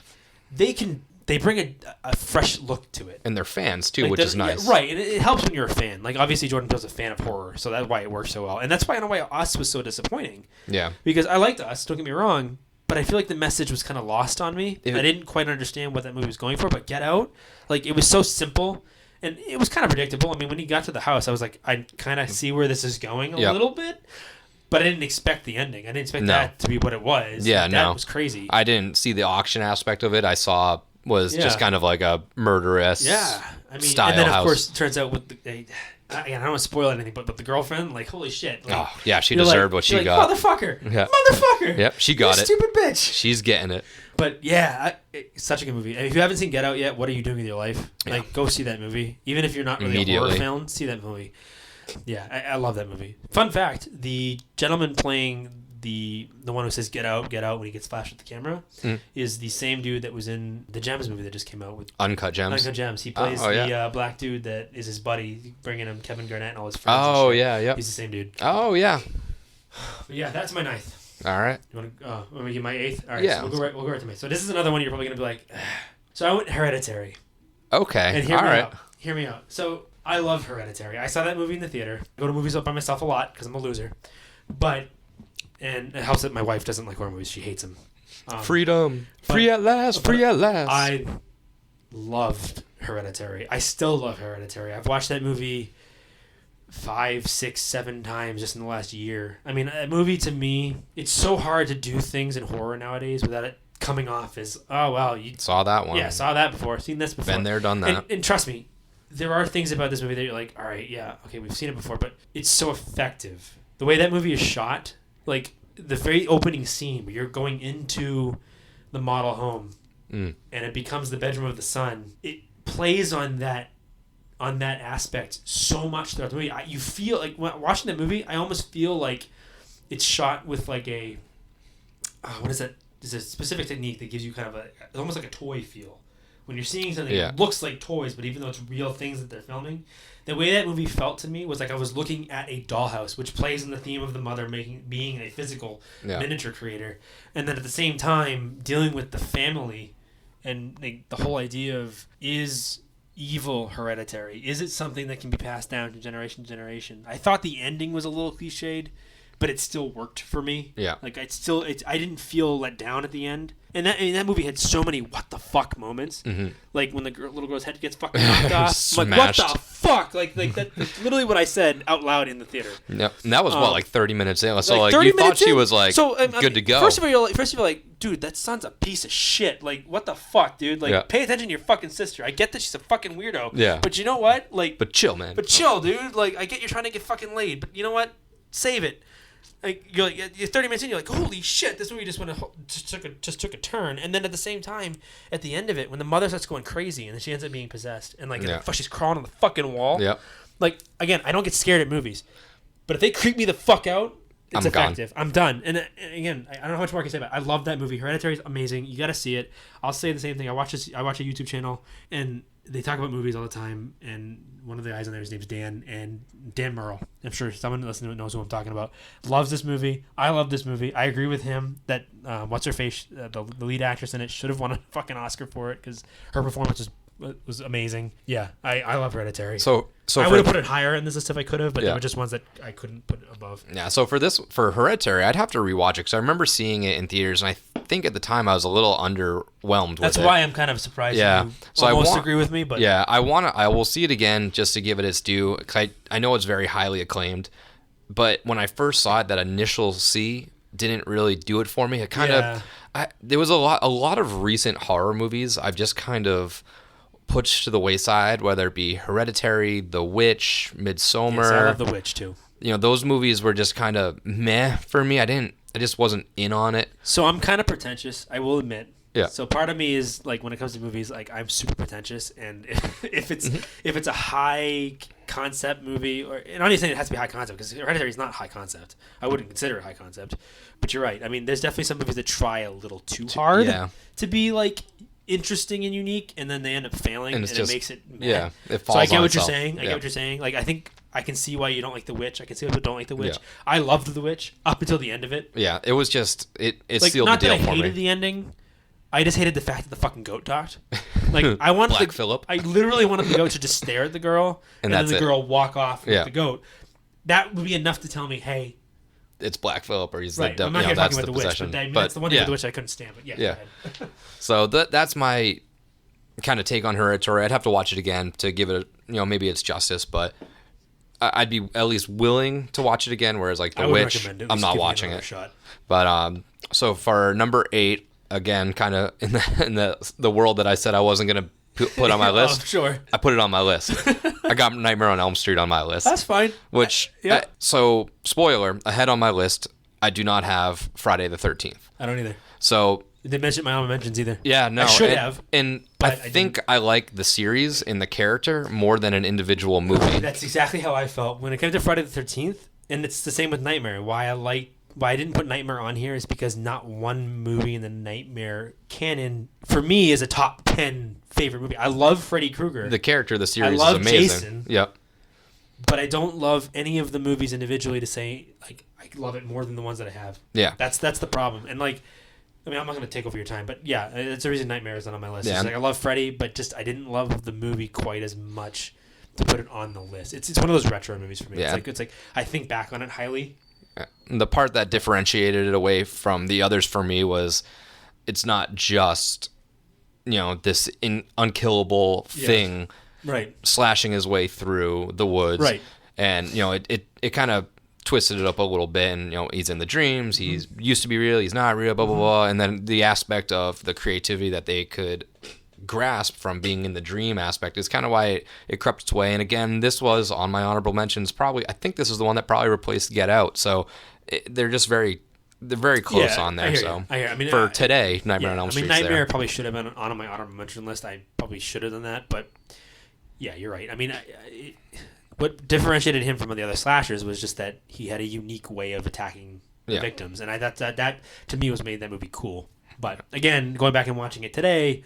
they bring a fresh look to it, and they're fans too, like which is nice. Yeah, right, and it helps when you're a fan. Like obviously Jordan Peele's a fan of horror, so that's why it works so well, and that's why I know why Us was so disappointing. Yeah, because I liked Us. Don't get me wrong, but I feel like the message was kind of lost on me. I didn't quite understand what that movie was going for. But Get Out, like it was so simple. And it was kind of predictable. I mean, when he got to the house, I was like, I kind of see where this is going a little bit. But I didn't expect the ending. I didn't expect that to be what it was. Yeah, like, that was crazy. I didn't see the auction aspect of it. I saw was just kind of like a murderous style and then of house. Course, it turns out with I don't want to spoil anything, but the girlfriend, like, holy shit. Like, she deserved what she got. Motherfucker. Yeah. Motherfucker. Yep, she got it. Stupid bitch. She's getting it. But yeah, it's such a good movie. If you haven't seen Get Out yet, what are you doing with your life? Like, go see that movie. Even if you're not really a horror fan, see that movie. Yeah, I love that movie. Fun fact: the gentleman playing the one who says "Get out, get out" when he gets flashed with the camera is the same dude that was in the Gems movie that just came out with Uncut Gems. Uncut Gems. He plays the black dude that is his buddy, bringing him Kevin Garnett and all his friends. Oh yeah, yeah. He's the same dude. Oh yeah. But yeah, that's my ninth. All right. You want to give my eighth? All right. Yeah. So we'll go right to me. So this is another one you're probably gonna be like. So I went Hereditary. Okay. And hear me out. So I love Hereditary. I saw that movie in the theater. I go to movies by myself a lot because I'm a loser. And it helps that my wife doesn't like horror movies. She hates them. Freedom. Free at last. Free at last. I loved Hereditary. I still love Hereditary. I've watched that movie 5, 6, 7 times just in the last year. I mean, a movie to me, it's so hard to do things in horror nowadays without it coming off as, oh, wow. You saw that one. Yeah, saw that before. Seen this before. Been there, done that. And trust me, there are things about this movie that you're like, all right, yeah, okay, we've seen it before, but it's so effective. The way that movie is shot, like the very opening scene where you're going into the model home and it becomes the bedroom of the son, it plays on that aspect so much throughout the movie. You feel like when watching that movie, I almost feel like it's shot with like a what is that? There's a specific technique that gives you kind of almost like a toy feel. When you're seeing something that looks like toys, but even though it's real things that they're filming, the way that movie felt to me was like I was looking at a dollhouse, which plays in the theme of the mother being a physical miniature creator, and then at the same time dealing with the family and the whole idea of, is evil hereditary? Is it something that can be passed down to generation to generation? I thought the ending was a little cliched, but it still worked for me. Yeah. Like I didn't feel let down at the end. And that movie had so many what the fuck moments. Mm-hmm. Like when the little girl's head gets fucking knocked off. I'm like, what the fuck? Like that's literally what I said out loud in the theater. Yep. And that was like 30 minutes in. So like you thought she was like good to go. First of all, you're like, dude, that son's a piece of shit. Like, what the fuck, dude? Like, pay attention to your fucking sister. I get that she's a fucking weirdo. Yeah. But you know what? Like, but chill, man. But chill, dude. Like, I get you're trying to get fucking laid, but you know what? Save it. Like, you're 30 minutes in, you're like, holy shit, this movie just took a turn. And then at the same time, at the end of it, when the mother starts going crazy and then she ends up being possessed and like she's crawling on the fucking wall. Yeah. Like, again, I don't get scared at movies, but if they creep me the fuck out, It's I'm gone. effective. I'm done. And again, I don't know how much more I can say about it. I love that movie. Hereditary is amazing. You got to see it. I'll say the same thing. I watch a YouTube channel, and they talk about movies all the time. And one of the guys on there, his name's Dan, and Dan Merle. I'm sure someone listening knows who I'm talking about. Loves this movie. I love this movie. I agree with him that what's her face, the lead actress in it, should have won a fucking Oscar for it because her performance was amazing. Yeah, I love Hereditary. So I would have put it higher in this list if I could have, but Yeah. there were just ones that I couldn't put above. Yeah, so for Hereditary, I'd have to rewatch it because I remember seeing it in theaters, and I think at the time I was a little underwhelmed with it. That's why I'm kind of surprised you almost agree with me. But yeah, I will see it again just to give it its due. 'Cause I know it's very highly acclaimed, but when I first saw it, that initial see didn't really do it for me. It kind of there was a lot of recent horror movies I've just kind of pushed to the wayside, whether it be Hereditary, The Witch, Midsommar. Yes, I love The Witch too. You know, those movies were just kind of meh for me. I just wasn't in on it. So I'm kind of pretentious, I will admit. Yeah. So part of me is like when it comes to movies, like I'm super pretentious, and if it's a high concept movie, and I'm not saying it has to be high concept because Hereditary is not high concept. I wouldn't consider it high concept, but you're right. I mean, there's definitely some movies that try a little too hard to be like interesting and unique, and then they end up failing, and it makes it meh. Yeah, it falls so I get on what you're itself. saying. I Yeah. get what you're saying. Like I think I can see why you don't like The Witch. I can see why people don't like The Witch. Yeah. I loved The Witch up until the end of it. Yeah, it was just it Like sealed not the that deal I for hated me. the ending. I just hated the fact that the fucking goat talked. Like I wanted Black Phillip. I literally wanted the goat to just stare at the girl and then that's the it. girl walk off with Yeah. the goat. That would be enough to tell me, hey, It's Black Phillip, or he's right. the I'm not here that's talking the about the witch, possession. but that's the one thing yeah. with the witch I couldn't stand. But yeah. Yeah. Go ahead. So that's my kind of take on Hereditary. I'd have to watch it again to give it maybe its justice, but I'd be at least willing to watch it again. Whereas like I The would Witch, recommend it. I'm Just not give watching another it. Shot. But so for number 8, again, kind of in the world that I said I wasn't gonna put on my list. Oh, sure. I put it on my list. I got Nightmare on Elm Street on my list. That's fine. Which so spoiler ahead on my list. I do not have Friday the 13th. I don't either. So You didn't mention my honorable mentions either. yeah, no, I should have. And but I I think I like the series and the character more than an individual movie. That's exactly how I felt when it came to Friday the 13th, and it's the same with Nightmare. Why I didn't put Nightmare on here is because not one movie in the Nightmare canon for me is a top 10 favorite movie. I love Freddy Krueger, The character of the series love is amazing. Jason. Yep. but I don't love any of the movies individually to say like I love it more than the ones that I have. Yeah. That's the problem. And like, I mean, I'm not going to take over your time, but yeah, it's the reason Nightmare is not on my list. Yeah. It's like I love Freddy, but just I didn't love the movie quite as much to put it on the list. It's one of those retro movies for me. Yeah. It's like I think back on it highly. The part that differentiated it away from the others for me was it's not just this unkillable thing Right. slashing his way through the woods. Right. And it kind of twisted it up a little bit, and he's in the dreams, he's used to be real, he's not real, blah blah blah, and then the aspect of the creativity that they could grasp from being in the dream aspect is kind of why it crept its way. And again, this was on my honorable mentions. Probably I think this is the one that probably replaced Get Out, so they're very close on there. I mean, for today, Nightmare on Elm Street. Nightmare there. probably should have been on my honorable mention list. I probably should have done that, but yeah, you're right. I mean, what differentiated him from the other slashers was just that he had a unique way of attacking the victims, and I thought that to me was made that movie cool. But again, going back and watching it today,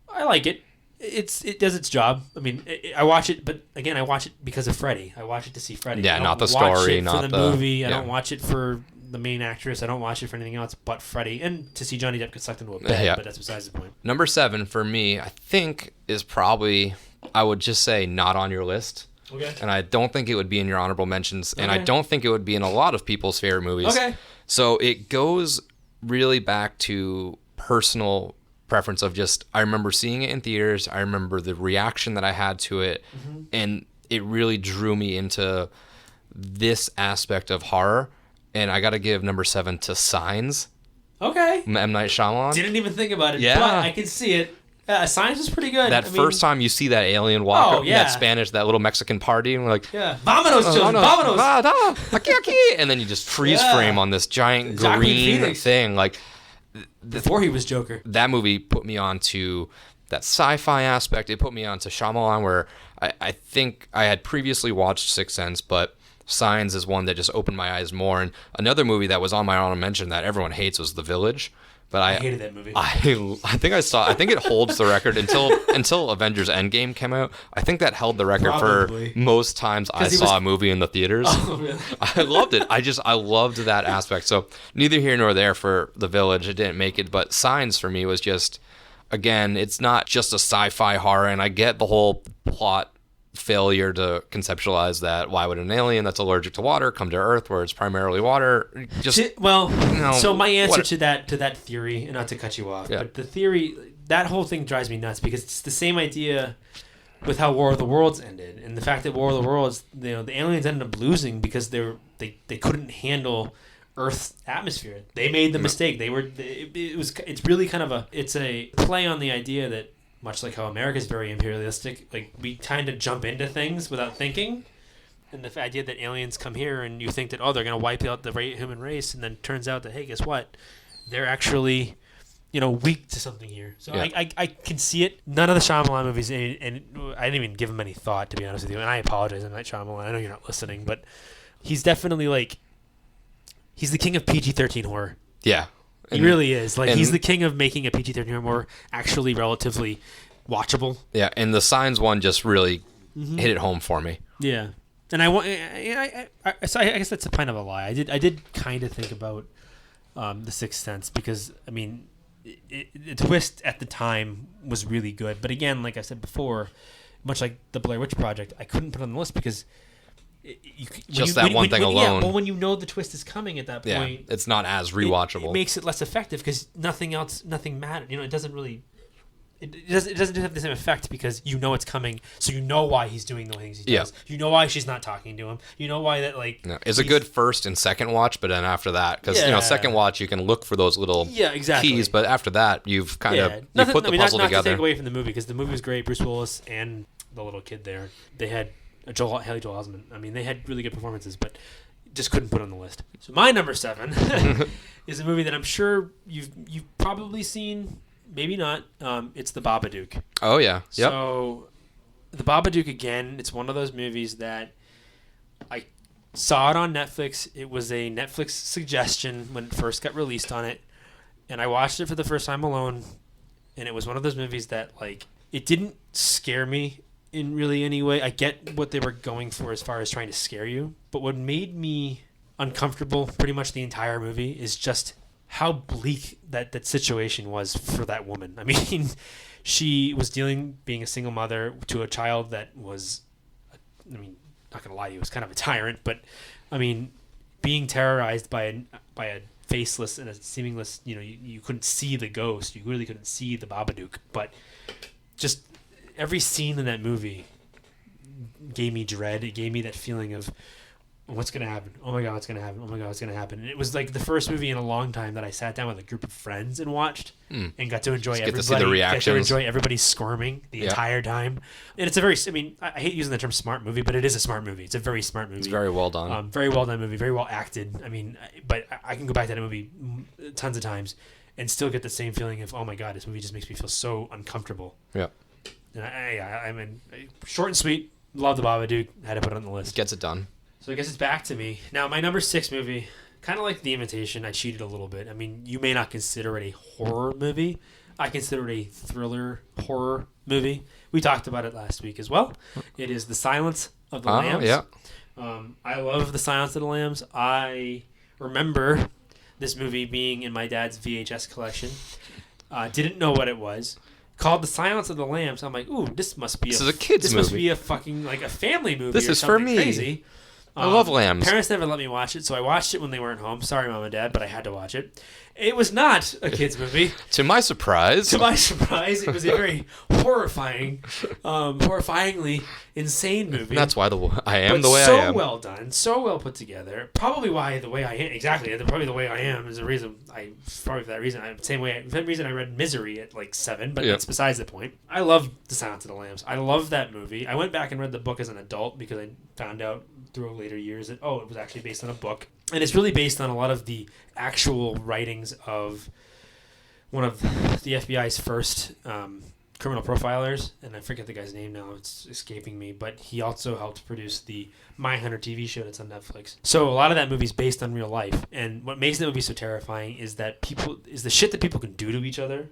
I like it. It does its job. I mean, I watch it, but again, I watch it because of Freddy. I watch it to see Freddy. Yeah, I don't not the watch story, it not for the the movie. I yeah. don't watch it for the main actress. I don't watch it for anything else but Freddy, and to see Johnny Depp get sucked into a bed. Yeah. But that's besides the point. Number 7 for me, I think, is probably, I would just say, not on your list. Okay. And I don't think it would be in your honorable mentions, and I Okay. don't think it would be in a lot of people's favorite movies. Okay. So it goes really back to personal preference of just, I remember seeing it in theaters, I remember the reaction that I had to it, and it really drew me into this aspect of horror, and I got to give number 7 to Signs, Okay. M. Night Shyamalan. Didn't even think about it. Yeah. But I can see it. Science is pretty good. That first time you see that alien walk Oh, up, yeah. that Spanish, that little Mexican party, and we're like, Yeah. Vamonos, children. Vamonos. Aquí, aquí. And then you just freeze frame on this giant Joaquin green Phoenix. thing. Like, Before he was Joker. that movie put me on to that sci-fi aspect. It put me on to Shyamalan, where I think I had previously watched Sixth Sense, but Signs is one that just opened my eyes more. And another movie that was on my honorable mention that everyone hates was The Village. But I hated that movie. I think it holds the record until Avengers Endgame came out. I think that held the record for most times I saw a movie in the theaters. Oh, really? I loved it. I loved that aspect. So neither here nor there for The Village. It didn't make it, but Signs for me was just, again, it's not just a sci-fi horror, and I get the whole plot failure to conceptualize that. Why would an alien that's allergic to water come to Earth where it's primarily water? So my answer to that theory, and not to cut you off, but the theory, that whole thing drives me nuts because it's the same idea with how War of the Worlds ended, and the fact that War of the Worlds, the aliens ended up losing because they couldn't handle Earth's atmosphere. They made the mistake. It's really kind of a play on the idea that, much like how America is very imperialistic, like we kind of jump into things without thinking. And the idea that aliens come here and you think that, they're going to wipe out the human race, and then turns out that, hey, guess what? They're actually, weak to something here. So I can see it. None of the Shyamalan movies, and I didn't even give them any thought, to be honest with you. And I apologize, I'm not Shyamalan. I know you're not listening, but he's definitely he's the king of PG-13 horror. Yeah. He really is. He's the king of making a PG-13 horror actually relatively watchable. Yeah, and the Signs one just really hit it home for me. Yeah, and I guess that's a kind of a lie. I did kind of think about The Sixth Sense because the twist at the time was really good, but again, like I said before, much like the Blair Witch Project, I couldn't put it on the list because. When you know the twist is coming at that point, it's not as rewatchable. It makes it less effective because nothing matters. It doesn't really. It doesn't have the same effect because you know it's coming, so you know why he's doing the things he does. You know why she's not talking to him. You know why that it's a good first and second watch, but then after that, because second watch you can look for those little keys, but after that you've kind of put the puzzle together. Not to take away from the movie because the movie was great. Bruce Willis and the little kid there, they had. Haley Joel Osment. They had really good performances, but just couldn't put on the list. So my number 7 is a movie that I'm sure you've probably seen, maybe not. It's The Babadook. Oh yeah. Yep. So The Babadook, again, it's one of those movies that I saw it on Netflix. It was a Netflix suggestion when it first got released on it, and I watched it for the first time alone. And it was one of those movies that it didn't scare me in really any way. I get what they were going for as far as trying to scare you, but what made me uncomfortable pretty much the entire movie is just how bleak that situation was for that woman. She was being a single mother to a child that was, not gonna lie to you, was kind of a tyrant, but being terrorized by a faceless and a seamless, you couldn't see the ghost, you really couldn't see the Babadook, but just every scene in that movie gave me dread. It gave me that feeling of what's going to happen. Oh my God, what's going to happen? Oh my God, what's going to happen? And it was the first movie in a long time that I sat down with a group of friends and watched and got to enjoy everybody. Get to see the reactions. Got to enjoy everybody squirming the entire time. And it's a very, I hate using the term smart movie, but it is a smart movie. It's a very smart movie. It's very well done. Very well done movie. Very well acted. But I can go back to that movie tons of times and still get the same feeling of, oh my God, this movie just makes me feel so uncomfortable. Yeah. And short and sweet. Love The Babadook. Had to put it on the list. Gets it done. So I guess it's back to me. Now, my number 6 movie, kind of like The Invitation, I cheated a little bit. You may not consider it a horror movie. I consider it a thriller horror movie. We talked about it last week as well. It is The Silence of the Lambs. Yeah. I love The Silence of the Lambs. I remember this movie being in my dad's VHS collection. Didn't know what it was. Called The Silence of the Lambs. I'm like, ooh, this must be a kid's movie. This must be a fucking a family movie. This or is something for me. Crazy. I love lambs. Parents never let me watch it, so I watched it when they weren't home. Sorry, Mom and Dad, but I had to watch it. It was not a kid's movie. To my surprise, it was a very horrifyingly insane movie. That's why I am the way I am. So well done, so well put together. Probably why the way I am. Exactly. Probably the way I am is the reason. Probably for that reason. For that reason, I read Misery at 7, but that's besides the point. I love The Silence of the Lambs. I love that movie. I went back and read the book as an adult because I found out through later years that it was actually based on a book. And it's really based on a lot of the actual writings of one of the FBI's first criminal profilers, and I forget the guy's name now. It's escaping me, but he also helped produce the Mindhunter TV show that's on Netflix. So a lot of that movie is based on real life, and what makes that movie so terrifying is the shit that people can do to each other,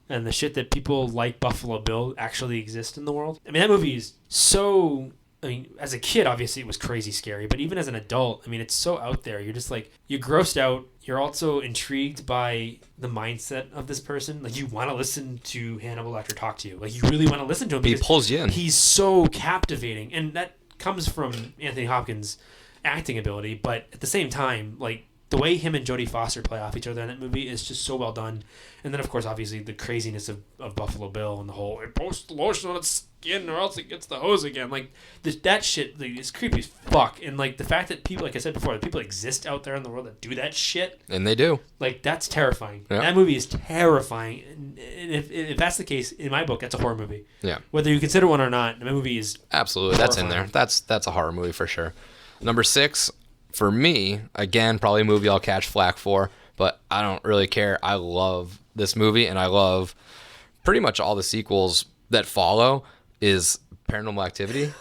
and the shit that people like Buffalo Bill actually exist in the world. I mean, that movie is so. I mean, as a kid, obviously, it was crazy scary. But even as an adult, I mean, it's so out there. You're just like, you're grossed out. You're also intrigued by the mindset of this person. Like, you want to listen to Hannibal Lecter talk to you. Like, you really want to listen to him. He pulls you in. He's so captivating. And that comes from Anthony Hopkins' acting ability. But at the same time, like, the way him and Jodie Foster play off each other in that movie is just so well done. And then, of course, obviously, the craziness of Buffalo Bill and the whole, it posts the lotion on its skin or else it gets the hose again. Like, that shit, like, is creepy as fuck. And, like, the fact that people, like I said before, that people exist out there in the world that do that shit. And they do. Like, that's terrifying. Yeah. That movie is terrifying. And if that's the case, in my book, that's a horror movie. Yeah. Whether you consider one or not, the movie is absolutely. That's in there. That's a horror movie for sure. Number 6, for me, again, probably a movie I'll catch flack for, but I don't really care. I love this movie, and I love pretty much all the sequels that follow is Paranormal Activity.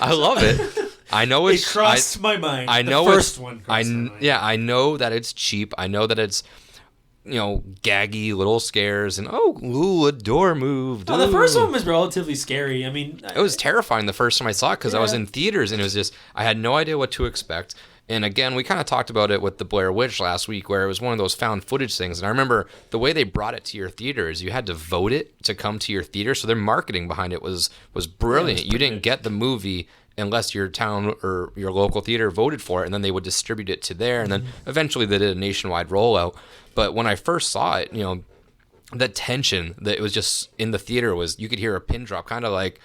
I love it. I know it crossed my mind. I know the first one crossed my mind. Yeah, I know that it's cheap. I know that it's, gaggy little scares and a door moved. Oh, the first one was relatively scary. I mean, it was terrifying the first time I saw it because I was in theaters and it was just, I had no idea what to expect. And again, we kind of talked about it with the Blair Witch last week where it was one of those found footage things. And I remember the way they brought it to your theaters, you had to vote it to come to your theater. So their marketing behind it was brilliant. You didn't get the movie unless your town or your local theater voted for it, and then they would distribute it to there. And then eventually they did a nationwide rollout. But when I first saw it, the tension that it was just in the theater was, you could hear a pin drop, kind of like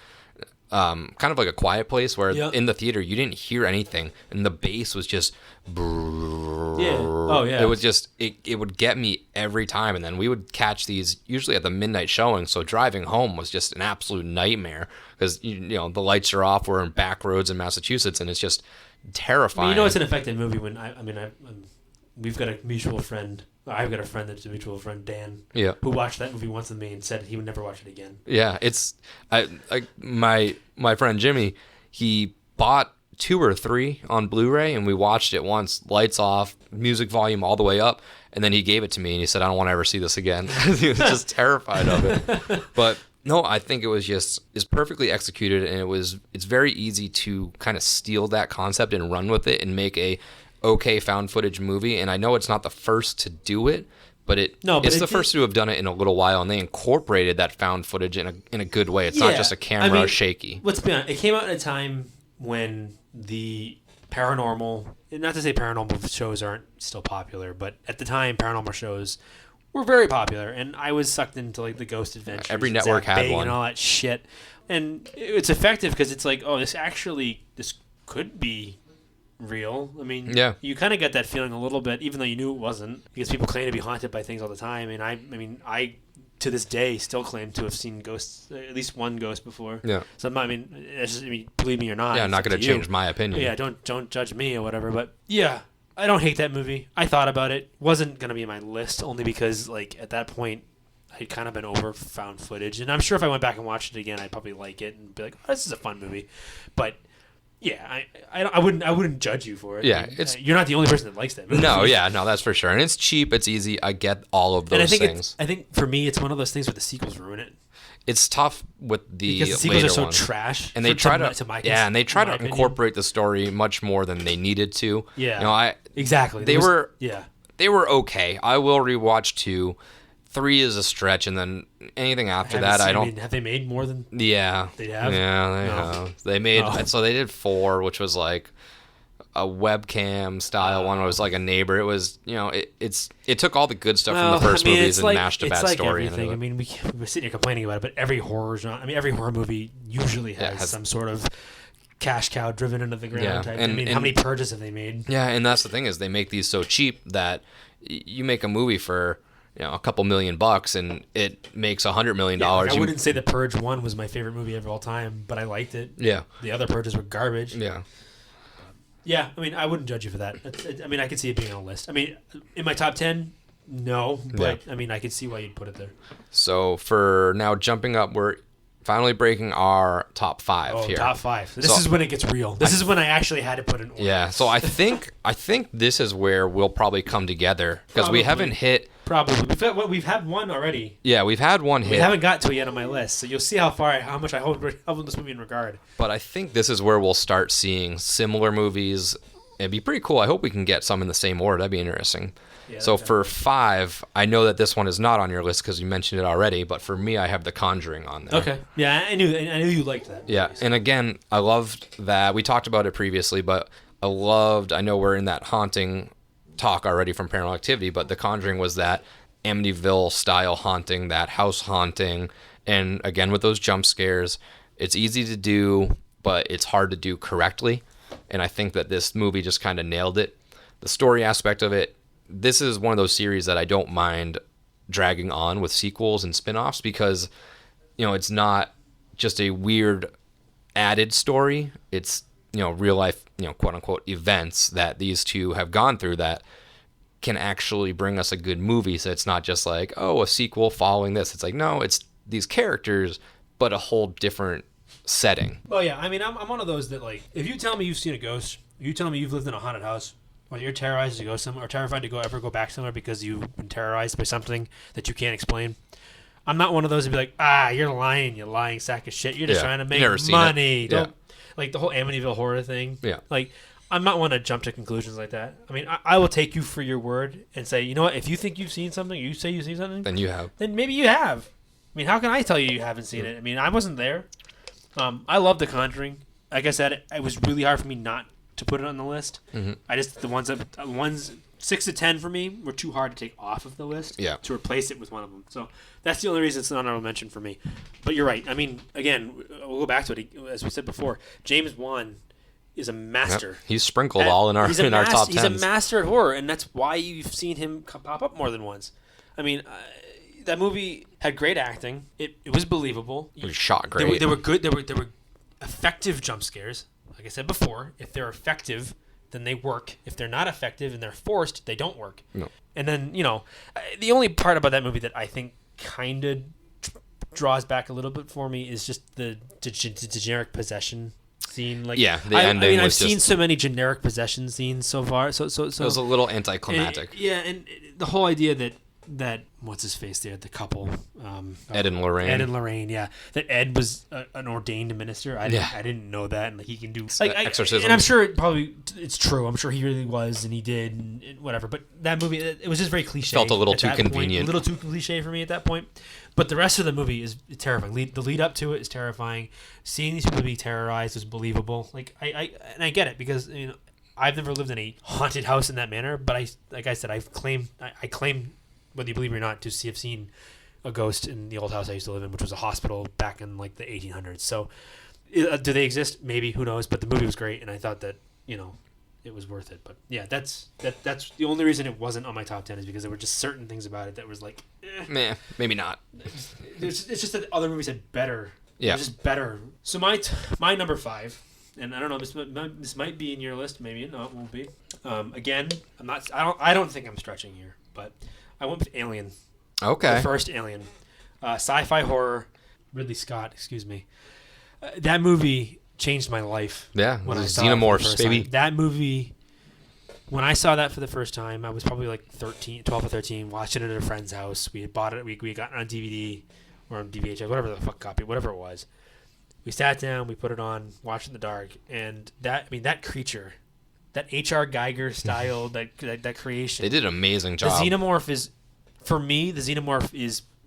A Quiet Place, where in the theater you didn't hear anything, and the bass was just. It was just it would get me every time, and then we would catch these usually at the midnight showing. So driving home was just an absolute nightmare because the lights are off. We're in back roads in Massachusetts, and it's just terrifying. It's an effective movie when we've got a mutual friend. I've got a friend that's a mutual friend, Dan, who watched that movie once with me and said he would never watch it again. Yeah, it's my friend Jimmy, he bought 2 or 3 on Blu-ray, and we watched it once, lights off, music volume all the way up, and then he gave it to me, and he said, I don't want to ever see this again. He was just terrified of it. But no, I think it was it's perfectly executed, and it's very easy to kind of steal that concept and run with it and make a okay found footage movie. And I know it's not the first to do it, but it's the first to have done it in a little while, and they incorporated that found footage in a good way. It's not just a camera shaky. Let's be honest, it came out at a time when the paranormal, not to say paranormal shows aren't still popular, but at the time paranormal shows were very popular, and I was sucked into like the Ghost Adventures. Every network had one. And all that shit. And it's effective because it's like, oh, this could be real. I mean, you kind of get that feeling a little bit, even though you knew it wasn't, because people claim to be haunted by things all the time. And I to this day still claim to have seen ghosts, at least one ghost before. Yeah. So believe me or not. Yeah, I'm not going to change my opinion. Yeah, don't judge me or whatever. But yeah, I don't hate that movie. I thought about it. Wasn't going to be in my list only because like at that point I'd kind of been over found footage, and I'm sure if I went back and watched it again, I'd probably like it and be like, oh, this is a fun movie. But yeah, I wouldn't judge you for it. Yeah, you're not the only person that likes that movie. No, that's for sure. And it's cheap, it's easy. I get all of those things. I think for me, it's one of those things where the sequels ruin it. It's tough with because the sequels are so trash. And they try to incorporate the story much more than they needed to. Yeah, exactly. They were okay. I will rewatch 2. 3 is a stretch, and then anything after that, I don't. Have they made more than? Yeah, they have. Yeah, they have. They made so they did 4, which was like a webcam style one. It was like a neighbor. It was it took all the good stuff from the first movies and mashed a bad story. Everything. I mean, we're sitting here complaining about it, but every horror genre. I mean, every horror movie usually has some sort of cash cow driven into the ground type. And how many purges have they made? Yeah, and that's the thing is they make these so cheap that you make a movie for a couple $1 million and it makes $100 million. I wouldn't say The Purge 1 was my favorite movie of all time, but I liked it. Yeah. The other Purges were garbage. Yeah. Yeah, I mean, I wouldn't judge you for that. I mean, I could see it being on a list. I mean, in my top 10, No, but I mean, I can see why you'd put it there. So for now, jumping up, we're finally breaking our top 5 here. Top 5. This is when it gets real. This is when I actually had to put an order. Yeah. So I think this is where we'll probably come together because we haven't hit. Probably. We've had one already. Yeah, we've had one hit. We haven't got to it yet on my list, so you'll see how much I hold this movie in regard. But I think this is where we'll start seeing similar movies. It'd be pretty cool. I hope we can get some in the same order. That'd be interesting. Yeah, so for 5, I know that this one is not on your list because you mentioned it already, but for me, I have The Conjuring on there. Okay. Yeah, I knew you liked that. Yeah, and again, I loved that. We talked about it previously, but I know we're in that haunting talk already from Paranormal Activity, but The Conjuring was that Amityville-style haunting, that house haunting, and again, with those jump scares, it's easy to do, but it's hard to do correctly, and I think that this movie just kind of nailed it. The story aspect of it, this is one of those series that I don't mind dragging on with sequels and spin-offs because, it's not just a weird added story. It's, real life, quote unquote events that these two have gone through that can actually bring us a good movie. So it's not just like, a sequel following this. It's like, no, it's these characters, but a whole different setting. Well, yeah. I mean, I'm one of those that, like, if you tell me you've seen a ghost, you tell me you've lived in a haunted house, or you're terrorized to go somewhere, or terrified to ever go back somewhere because you've been terrorized by something that you can't explain. I'm not one of those to be like, you're lying, you lying sack of shit. You're just trying to make money. Like the whole Amityville horror thing. Yeah. Like, I'm not one to jump to conclusions like that. I mean, I will take you for your word and say, you know what? If you think you've seen something, you say you've seen something, then you have. Then maybe you have. I mean, how can I tell you haven't seen it? I mean, I wasn't there. I love The Conjuring. Like I said, it was really hard for me not to put it on the list. Mm-hmm. I just the ones 6 to 10 for me were too hard to take off of the list. Yeah. To replace it with one of them. So that's the only reason it's an honorable mention for me. But you're right. I mean, again, we'll go back to it as we said before. James Wan is a master. Yep. He's sprinkled all in our top 10s. He's a master at horror, and that's why you've seen him pop up more than once. I mean, that movie had great acting. It was believable. It was shot great. They were good. They were effective jump scares. Like I said before, if they're effective, then they work. If they're not effective and they're forced, they don't work. No. And then, the only part about that movie that I think kind of draws back a little bit for me is just the generic possession scene. Like, yeah, the ending. I mean, I've seen so many generic possession scenes so far. So it was a little anticlimactic. And the whole idea that what's his face there, the couple, Ed and Lorraine. Yeah, that Ed was an ordained minister. I didn't know that, and he can do exorcism. And I'm sure it's true. I'm sure he really was, and he did, and whatever. But that movie, it was just very cliche. Felt a little too convenient, a little too cliche for me at that point. But the rest of the movie is terrifying. The lead up to it is terrifying. Seeing these people be terrorized is believable. Like I get it because I've never lived in a haunted house in that manner. But I claim whether you believe it or not, to have seen a ghost in the old house I used to live in, which was a hospital back in like the 1800s. So, do they exist? Maybe, who knows? But the movie was great, and I thought that it was worth it. But yeah, that's the only reason it wasn't on my top 10 is because there were just certain things about it that was like, maybe not. It's just that other movies had better. Yeah, just better. So my number 5. And I don't know. This might be in your list. Maybe no, it won't be. Again, I don't think I'm stretching here, but I went with Alien. Okay. The first Alien. Sci-fi horror. Ridley Scott, excuse me. That movie changed my life. Yeah, when I saw Xenomorphs, baby. That movie, when I saw that for the first time, I was probably like 12 or 13, watching it at a friend's house. We had bought it. We got it on DVD or on DVHS, whatever the fuck copy, whatever it was. We sat down, we put it on, watched it in the dark, and that creature, that H.R. Geiger style, that creation. They did an amazing job. The Xenomorph is, for me,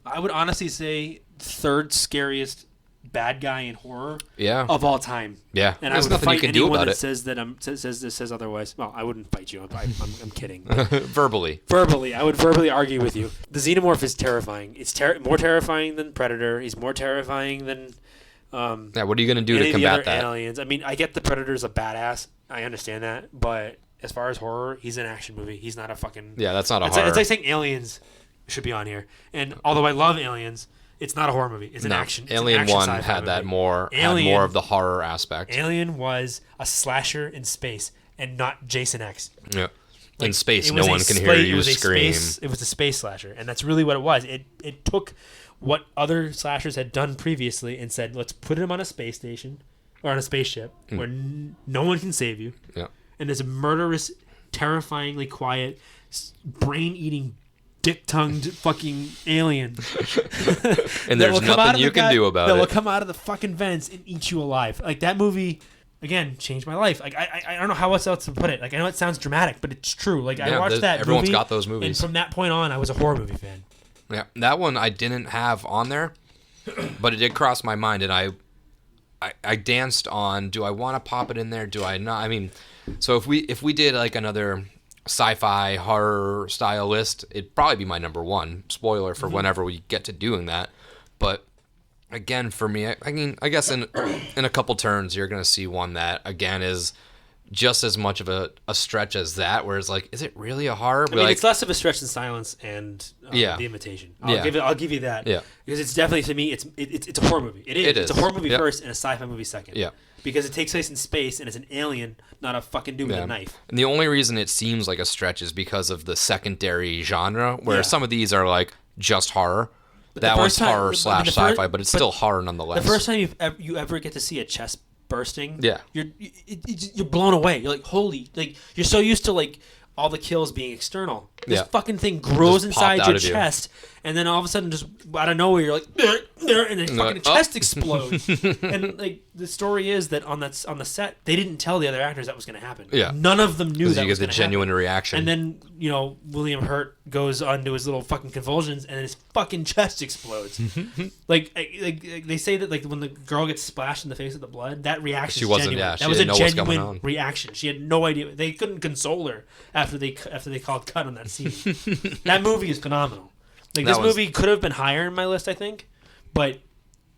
I would honestly say, third scariest bad guy in horror of all time. Yeah, and there's I would nothing fight you can do anyone about that it. says otherwise. Well, I wouldn't fight you. I'm kidding. Verbally, I would verbally argue with you. The Xenomorph is terrifying. It's more terrifying than Predator. He's more terrifying than. What are you going to do to combat that? Aliens. I mean, I get the Predator's a badass. I understand that, but as far as horror, he's an action movie. He's not a fucking. Yeah, that's not a horror. It's like saying Aliens should be on here. And although I love Aliens, it's not a horror movie. It's an action. Alien 1 had that more. Had more of the horror aspect. Alien was a slasher in space and not Jason X. Yeah. in space, no one can hear you scream. It was a space slasher, and that's really what it was. It took what other slashers had done previously and said, let's put him on a space station or on a spaceship where no one can save you. Yeah. And there's a murderous, terrifyingly quiet, brain-eating, dick-tongued fucking alien. And there's nothing you can do about it. That will come out of the fucking vents and eat you alive. Like, that movie, again, changed my life. Like, I don't know how else to put it. Like, I know it sounds dramatic, but it's true. Like, I watched that movie. Everyone's got those movies. And from that point on, I was a horror movie fan. Yeah, that one I didn't have on there, but it did cross my mind, and I danced on, do I want to pop it in there? Do I not? I mean, so if we did like another sci-fi horror style list, it'd probably be my number one. Spoiler for whenever we get to doing that. But again, for me, I mean, I guess in a couple turns, you're going to see one that, again, is just as much of a stretch as that, where it's like, is it really a horror? I mean, it's less of a stretch than Silence and The Invitation. I'll give you that. Yeah. Because it's definitely, to me, it's a horror movie. It is. It's a horror movie first and a sci-fi movie second. Yeah. Because it takes place in space and it's an alien, not a fucking dude with a knife. And the only reason it seems like a stretch is because of the secondary genre, where some of these are like just horror. But that one's horror / sci-fi, but it's still horror nonetheless. The first time you ever get to see a chest bursting, yeah, you're blown away. You're like, holy, like, you're so used to like all the kills being external. This fucking thing grows inside your chest, and then all of a sudden, just out of nowhere, you're like, and then fucking chest explodes. And like, the story is that on the set, they didn't tell the other actors that was going to happen. Yeah, none of them knew that you was get the genuine reaction. And then William Hurt goes onto his little fucking convulsions, and his fucking chest explodes. like they say that like when the girl gets splashed in the face with the blood, that reaction. She wasn't. Yeah, that was a genuine reaction. She had no idea. They couldn't console her after they called cut on that scene. That movie is phenomenal. Like, this movie could have been higher in my list, I think, but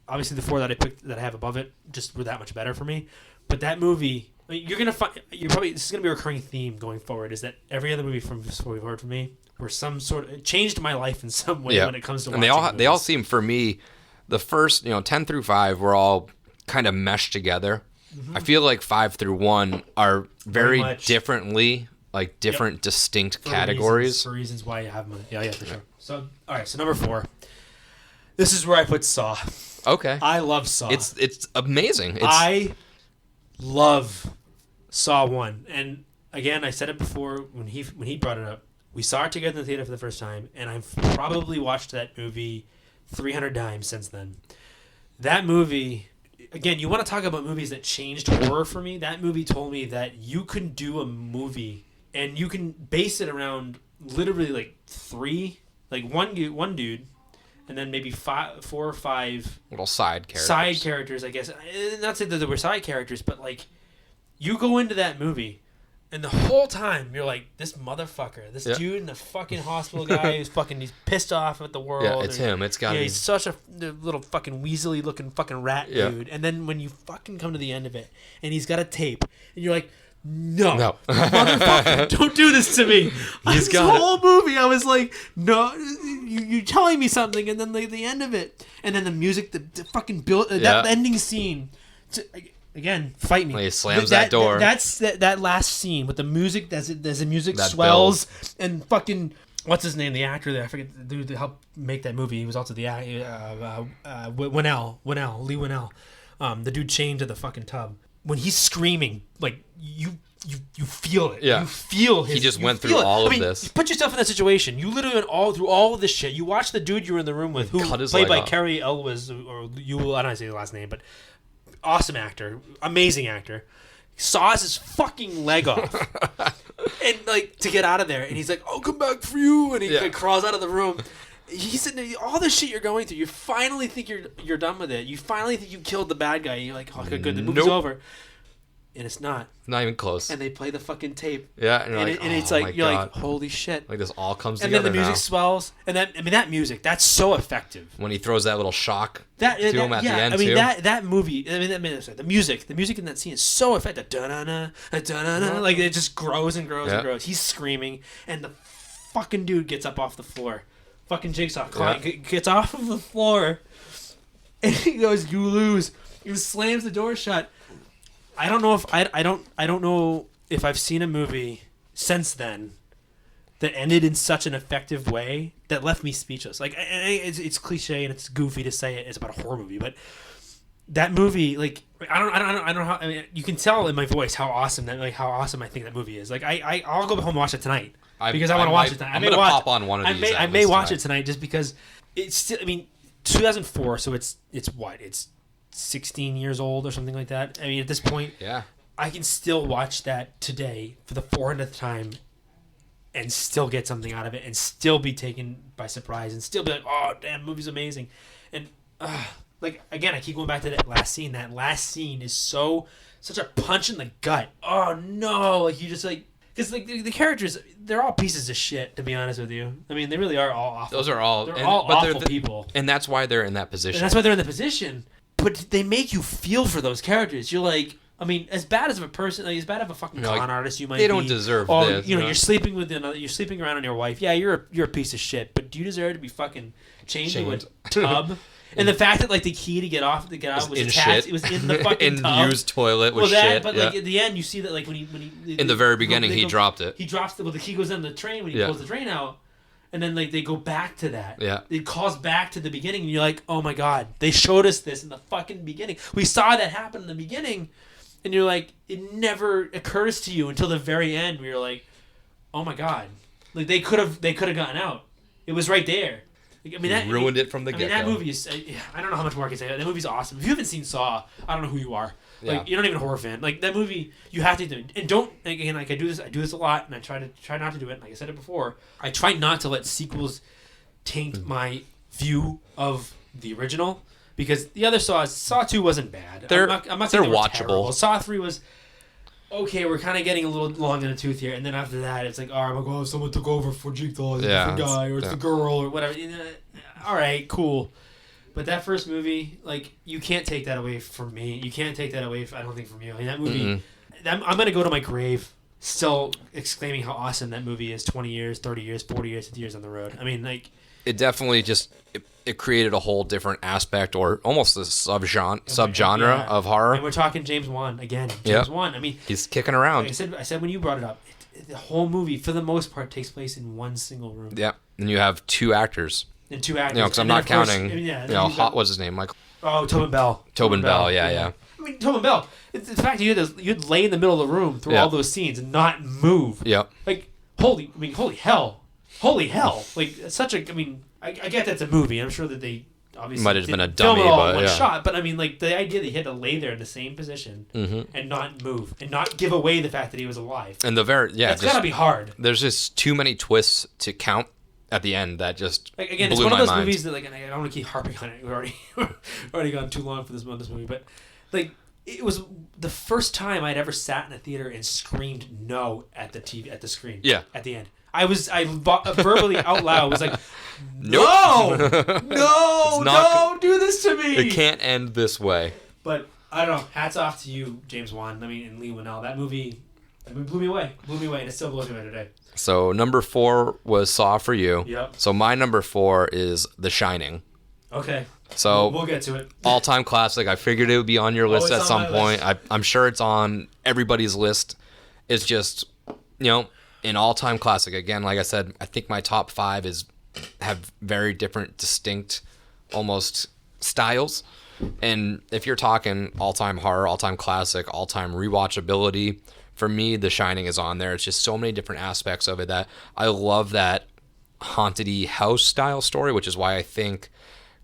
obviously the four that I picked that I have above it just were that much better for me. But that movie, this is gonna be a recurring theme going forward, is that every other movie from what we've heard from me were some sort of changed my life in some way when it comes to watching. And they all seem, for me, the first 10 through 5 were all kind of meshed together. I feel like 5 through 1 are very differently. Like different distinct categories. For reasons why you have them. Yeah, for sure. So, all right, so number 4. This is where I put Saw. Okay. I love Saw. It's amazing. I love Saw 1. And again, I said it before when he brought it up. We saw it together in the theater for the first time, and I've probably watched that movie 300 times since then. That movie, again, you want to talk about movies that changed horror for me? That movie told me that you can do a movie and you can base it around literally like 3, like one dude, and then maybe 4 or 5 little side characters. Side characters, I guess. Not say that they were side characters, but like, you go into that movie, and the whole time you're like, this motherfucker, this dude in the fucking hospital guy he's pissed off at the world. Yeah, it's him. It's got to be. He's such a little fucking weaselly looking fucking rat dude. And then when you fucking come to the end of it, and he's got a tape, and you're like, no. Motherfucker, don't do this to me. This whole movie, I was like, no, you're telling me something, and then the end of it, and then the music, the fucking build, that ending scene. Again, fight me. When he slams that door. That's that last scene with the music. As the music that swells builds. And fucking, what's his name? The actor there, I forget the dude that helped make that movie. He was also the Lee Winnell, the dude chained to the fucking tub. When he's screaming, like you feel it. Yeah. You feel his. He just went through all of this. Put yourself in that situation. You literally went through all of this shit. You watch the dude you were in the room with, who played by Carrie Elwes, or you. I don't know how to say the last name, but awesome actor, amazing actor. Saws his fucking leg off, and like to get out of there, and he's like, "I'll come back for you," and he like, crawls out of the room. He's in all this shit you're going through. You finally think you're done with it. You finally think you killed the bad guy. And you're like, "Oh, good, the movie's over," and it's not. Not even close. And they play the fucking tape. Yeah, and it's like you're like, holy shit! Like this all comes together. And then the music swells, and that music, that's so effective. When he throws that little shock to him at the end too. That movie. The music in that scene is so effective. Like it just grows and grows and grows. He's screaming, and the fucking dude gets up off the floor. Fucking Jigsaw gets off of the floor, and he goes, "You lose." He slams the door shut. I don't know if I've seen a movie since then that ended in such an effective way that left me speechless. Like, it's cliche and it's goofy to say it's about a horror movie, but that movie, like, I don't know how. I mean, you can tell in my voice how awesome I think that movie is. Like, I'll go home and watch it tonight because I want to watch it tonight. I'm gonna pop on one of these. I may watch it tonight just because it's still. I mean, 2004, so it's what? It's 16 years old or something like that. I mean, at this point, yeah, I can still watch that today for the 400th time and still get something out of it and still be taken by surprise and still be like, oh, damn, movie's amazing. And, like, again, I keep going back to that last scene. That last scene is such a punch in the gut. Oh, no. Like, you just, like, because, like, the characters, they're all pieces of shit, to be honest with you. I mean, they really are all awful. They're all awful people. And that's why they're in that position. And that's why they're in the position. But they make you feel for those characters. You're like, I mean, as bad as a person, like, as bad of a fucking con artist you might be. They don't deserve this. You're sleeping with another. You're sleeping around on your wife. Yeah, you're a piece of shit. But do you deserve to be fucking chained to a tub? And the fact that, like, the key to get out was attached. It was in the fucking tub. In used toilet with shit. But like at the end, you see that, like, when he in the very beginning he dropped it. He drops the key goes in the train when he pulls the train out. And then, like, they go back to that. Yeah. It calls back to the beginning, and you're like, oh my god, they showed us this in the fucking beginning. We saw that happen in the beginning, and you're like, it never occurs to you until the very end where you're like, oh my god. Like, they could have gotten out. It was right there. Like, I mean, that ruined it from the get-go. That movie is, I don't know how much more I can say. That movie's awesome. If you haven't seen Saw, I don't know who you are. Like, you're not even a horror fan. Like, that movie, you have to do it. And don't, again, like, I do this a lot, and I try not to do it. Like I said it before, I try not to let sequels taint my view of the original, because the other Saw 2 wasn't bad. I'm not saying they were watchable. Terrible. Saw 3 was, okay, we're kind of getting a little long in the tooth here, and then after that, it's like, all right, oh, someone took over for Jigsaw, it's a different guy, or it's the girl, or whatever. All right, cool. But that first movie, like, you can't take that away from me. You can't take that away, I don't think, from you. I mean, that movie, I'm going to go to my grave still exclaiming how awesome that movie is 20 years, 30 years, 40 years, 50 years on the road. I mean, like... It definitely just... It created a whole different aspect, or almost a subgenre of horror. And we're talking James Wan again. James Wan. I mean... He's kicking around. Like I said when you brought it up, the whole movie, for the most part, takes place in one single room. Yeah. And you have two actors. And two actors. You know, because I'm not counting. What's his name? Michael. Oh, Tobin Bell. Tobin Bell. Yeah. I mean, Tobin Bell. It's the fact that you'd lay in the middle of the room through all those scenes and not move. Yep. Like, holy hell. Like, such a. I mean, I get that's a movie. I'm sure that they obviously might have been a dummy, film it all but in one shot. But I mean, like, the idea that he had to lay there in the same position and not move and not give away the fact that he was alive. And that's gotta be hard. There's just too many twists to count at the end that just like, again, blew it's one of those mind. movies that, like, and I don't want to keep harping on it. We've already gone too long for this movie, but like, it was the first time I'd ever sat in a theater and screamed no at the screen. Yeah. At the end, I verbally out loud was like, no, don't do this to me. It can't end this way. But I don't know. Hats off to you, James Wan. I mean, and Lee Winnell. That movie blew me away, and it still blows me away today. So number 4 was Saw for you. Yep. So my number 4 is The Shining. Okay. So we'll get to it. All-time classic. I figured it would be on your list at some point. I'm sure it's on everybody's list. It's just, an all-time classic. Again, like I said, I think my top 5 have very different, distinct, almost styles. And if you're talking all-time horror, all-time classic, all-time rewatchability, for me, The Shining is on there. It's just so many different aspects of it that I love that haunted-y house style story, which is why I think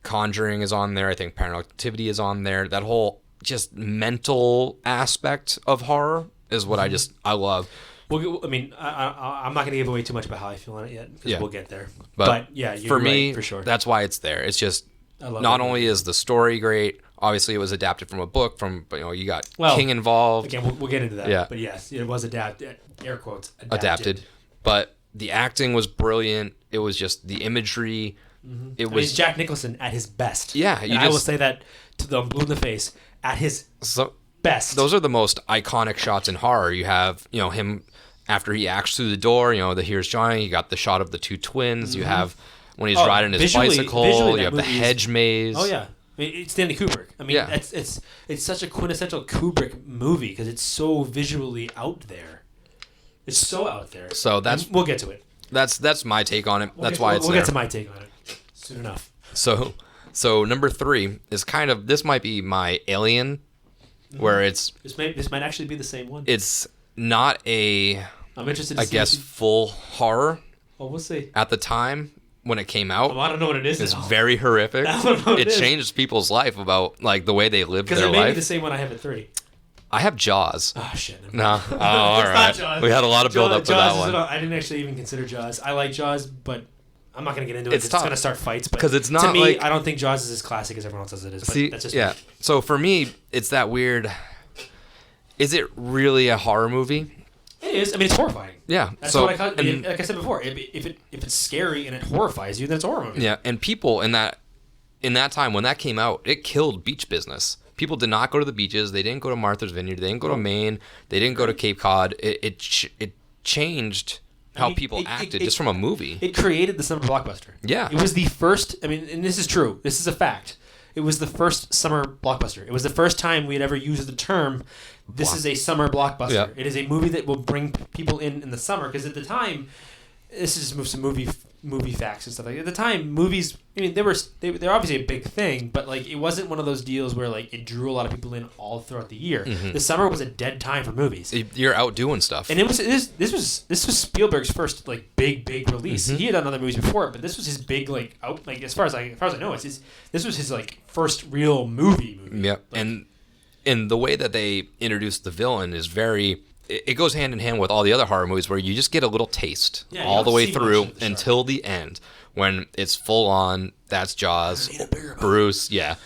Conjuring is on there. I think Paranormal Activity is on there. That whole just mental aspect of horror is what I love. Well, I mean, I'm not going to give away too much about how I feel on it yet, because we'll get there. But yeah, for me, right, for sure. That's why it's there. It's just not only is the story great. Obviously, it was adapted from a book. You got King involved. Again, we'll get into that. Yeah. But yes, it was adapted. Air quotes. Adapted. But the acting was brilliant. It was just the imagery. It was Jack Nicholson at his best. Yeah, I will say that to the blue in the face, at his best. Those are the most iconic shots in horror. You have him after he acts through the door. The Here's Johnny. You got the shot of the two twins. You have when he's riding his bicycle. You have the hedge maze. Oh yeah. It's Stanley Kubrick. I mean, it's such a quintessential Kubrick movie because it's so visually out there. It's so out there. So we'll get to it. That's my take on it. That's why it's we'll there. get to my take on it soon enough. So number 3 is kind of, this might be my Alien, where it's This might actually be the same one. it's not a, I'm interested to I see guess, if you- full horror Well, we'll see. at the time when it came out. Well, I don't know what it is. It's now. very horrific. I don't know what It it is. changed people's life about like the way they lived Because their it may be life. the same one I have at 3. I have Jaws. Oh, shit. No. Oh, all It's right. not Jaws. We had a lot of build up to that one. I didn't actually even consider Jaws. I like Jaws, but I'm not going to get into it. It's It's tough. going to start fights. But 'Cause it's to not me, like- I don't think Jaws is as classic as everyone else says it is. But See, that's just yeah. me. So for me, it's that weird. Is it really a horror movie? It is. I mean, it's horrifying. Yeah. That's so, what I call it. and- Like I said before, if it's scary and it horrifies you, then it's a horror movie. Yeah, and people in that time when that came out, it killed beach business. People did not go to the beaches. They didn't go to Martha's Vineyard. They didn't go to Maine. They didn't go to Cape Cod. It changed how people acted just from a movie. It created the summer blockbuster. Yeah. It was the first. I mean, and this is true. This is a fact. It was the first summer blockbuster. It was the first time we had ever used the term, this is a summer blockbuster. Yeah. It is a movie that will bring people in the summer. Because at the time, this is some movie facts and stuff like that. At the time, movies, I mean, they're obviously a big thing, but like it wasn't one of those deals where like it drew a lot of people in all throughout the year. Mm-hmm. The summer was a dead time for movies. You're out doing stuff. And this was Spielberg's first like big release. Mm-hmm. He had done other movies before, but this was his big like out like as far as I know, this was his like first real movie. Yep. Like, And the way that they introduced the villain is very. It goes hand in hand with all the other horror movies where you just get a little taste Yeah, you all the don't way see much through of the shark. until the end when it's full on. That's Jaws. Bruce, yeah,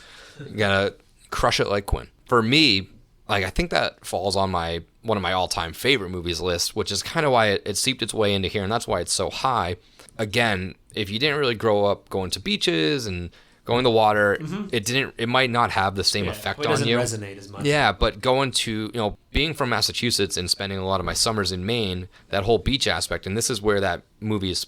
you gotta crush it like Quinn. For me, like I think that falls on one of my all-time favorite movies list, which is kind of why it seeped its way into here, and that's why it's so high. Again, if you didn't really grow up going to beaches and going to the water, it might not have the same effect it on doesn't you. resonate as much. Yeah, but going to, being from Massachusetts and spending a lot of my summers in Maine, that whole beach aspect, and this is where that movie is,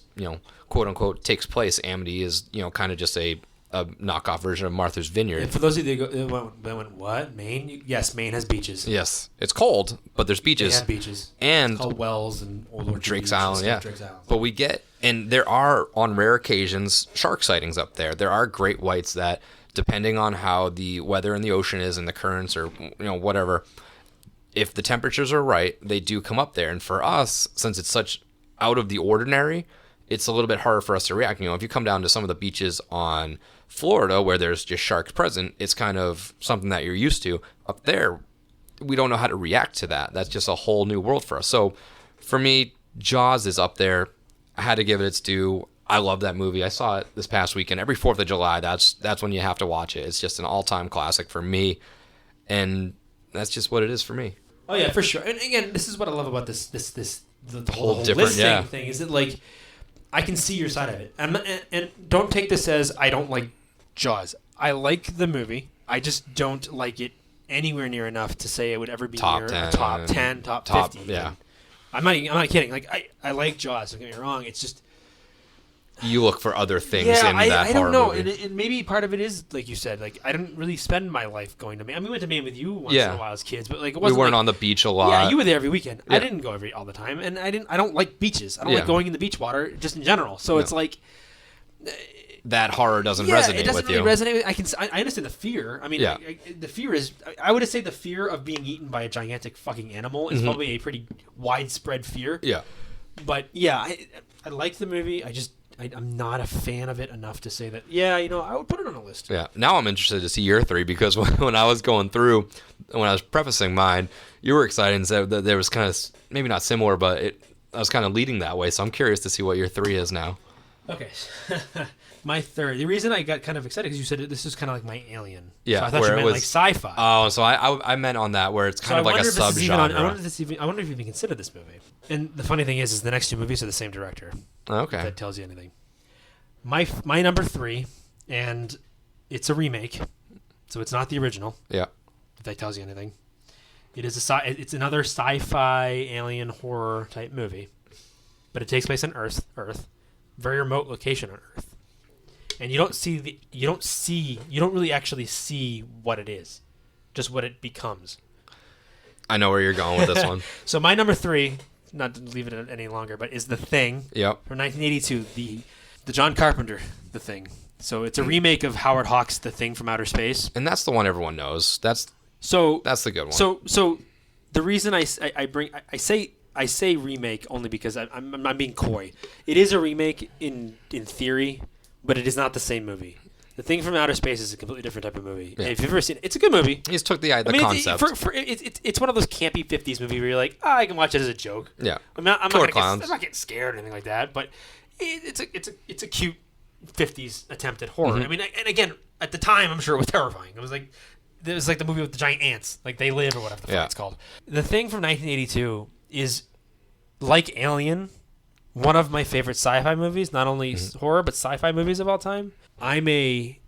quote unquote, takes place. Amity is, kind of just a knockoff version of Martha's Vineyard. And for those of you that went what? Maine? Yes, Maine has beaches. Yes, it's cold, but there's They beaches. have beaches. And It's called Wells and Old Orchard Drake's Beach and Island, stuff. yeah. Drake's Island. But we get, and there are, on rare occasions, shark sightings up there. There are great whites that, depending on how the weather in the ocean is and the currents or, whatever, if the temperatures are right, they do come up there. And for us, since it's such out of the ordinary, it's a little bit harder for us to react. If you come down to some of the beaches on Florida where there's just sharks present, it's kind of something that you're used to. Up there, we don't know how to react to that. That's just a whole new world for us. So for me, Jaws is up there. I had to give it its due. I love that movie. I saw it this past weekend. Every 4th of July, that's when you have to watch it. It's just an all-time classic for me, and that's just what it is for me. Oh yeah, for sure. And again, this is what I love about the whole different- listing yeah. thing is that like I can see your side of it, and don't take this as I don't like Jaws. I like the movie. I just don't like it anywhere near enough to say it would ever be Top near 10. a top 10, top 50. Yeah. I'm not kidding. Like I like Jaws. Don't get me wrong. It's just You look for other things yeah, in that I horror don't know, movie. and maybe part of it is like you said. Like I didn't really spend my life going to Maine. I mean, we went to Maine with you once in a while as kids, but like it We wasn't weren't like, on the beach a lot. Yeah, you were there every weekend. Yeah. I didn't go all the time, and I don't like beaches. I don't Yeah. like going in the beach water just in general. So it's like That horror doesn't yeah, resonate it doesn't with really you. resonate. I understand the fear. I mean, Yeah. the fear is. I would say the fear of being eaten by a gigantic fucking animal is probably a pretty widespread fear. Yeah. But yeah, I like the movie. I'm not a fan of it enough to say that. Yeah, I would put it on a list. Yeah. Now I'm interested to see your 3 because when I was going through, when I was prefacing mine, you were excited and said that there was kind of, maybe not similar, but I was kind of leading that way. So I'm curious to see what your 3 is now. Okay. My 3rd. The reason I got kind of excited because you said this is kind of like my Alien. Yeah, So I thought where you it meant was- like sci-fi. Oh, so I meant on that where it's kind of like a subgenre. I wonder if you even consider this movie. And the funny thing is the next 2 movies are the same director. If Okay. that tells you anything. My number 3, and it's a remake, so it's not the original. Yeah. If that tells you anything, it's another sci-fi alien horror type movie, but it takes place on Earth, very remote location on Earth, and you don't really actually see what it is, just what it becomes. I know where you're going with this one. So my number 3, not to leave it any longer, but is The Thing Yep. from 1982, the John Carpenter The Thing. So it's a remake of Howard Hawks' The Thing from Outer Space. And that's the one everyone knows. That's the good one. So the reason I say remake only because I'm being coy. It is a remake in theory, but it is not the same movie. The Thing from Outer Space is a completely different type of movie. Yeah. If you've ever seen it, it's a good movie. He just took the concept. It's one of those campy 50s movies where you're like, I can watch it as a joke. Yeah. I'm not clowns. I'm not getting scared or anything like that, but it's a cute 50s attempt at horror. Mm-hmm. I mean, and again, at the time, I'm sure it was terrifying. It was like the movie with the giant ants, like They Live or whatever the fuck it's called. The Thing from 1982 is like Alien, one of my favorite sci-fi movies, not only horror but sci-fi movies of all time. I'm a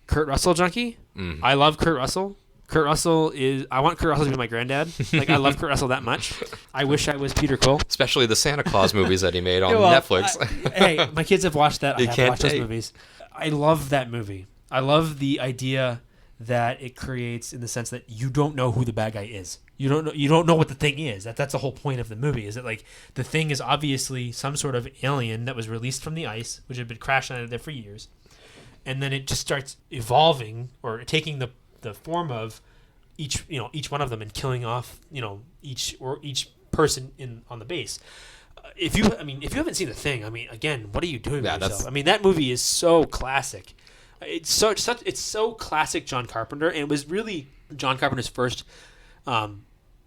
Kurt Russell junkie. I love Kurt Russell. I want Kurt Russell to be my granddad. Like, I love Kurt Russell that much. I wish I was Peter Quill. Especially the Santa Claus movies that he made on Netflix. Hey, my kids have watched that. I have watched those hey. movies. I love that movie. I love the idea that it creates in the sense that you don't know who the bad guy is. You don't know what the Thing is. That's the whole point of the movie. Is that like the Thing is obviously some sort of alien that was released from the ice, which had been crashing out of there for years, and then it just starts evolving or taking the form of each one of them and killing off each person on the base. If you haven't seen The Thing, I mean, again, what are you doing with yourself? I mean, that movie is so classic. It's so classic John Carpenter, and it was really John Carpenter's first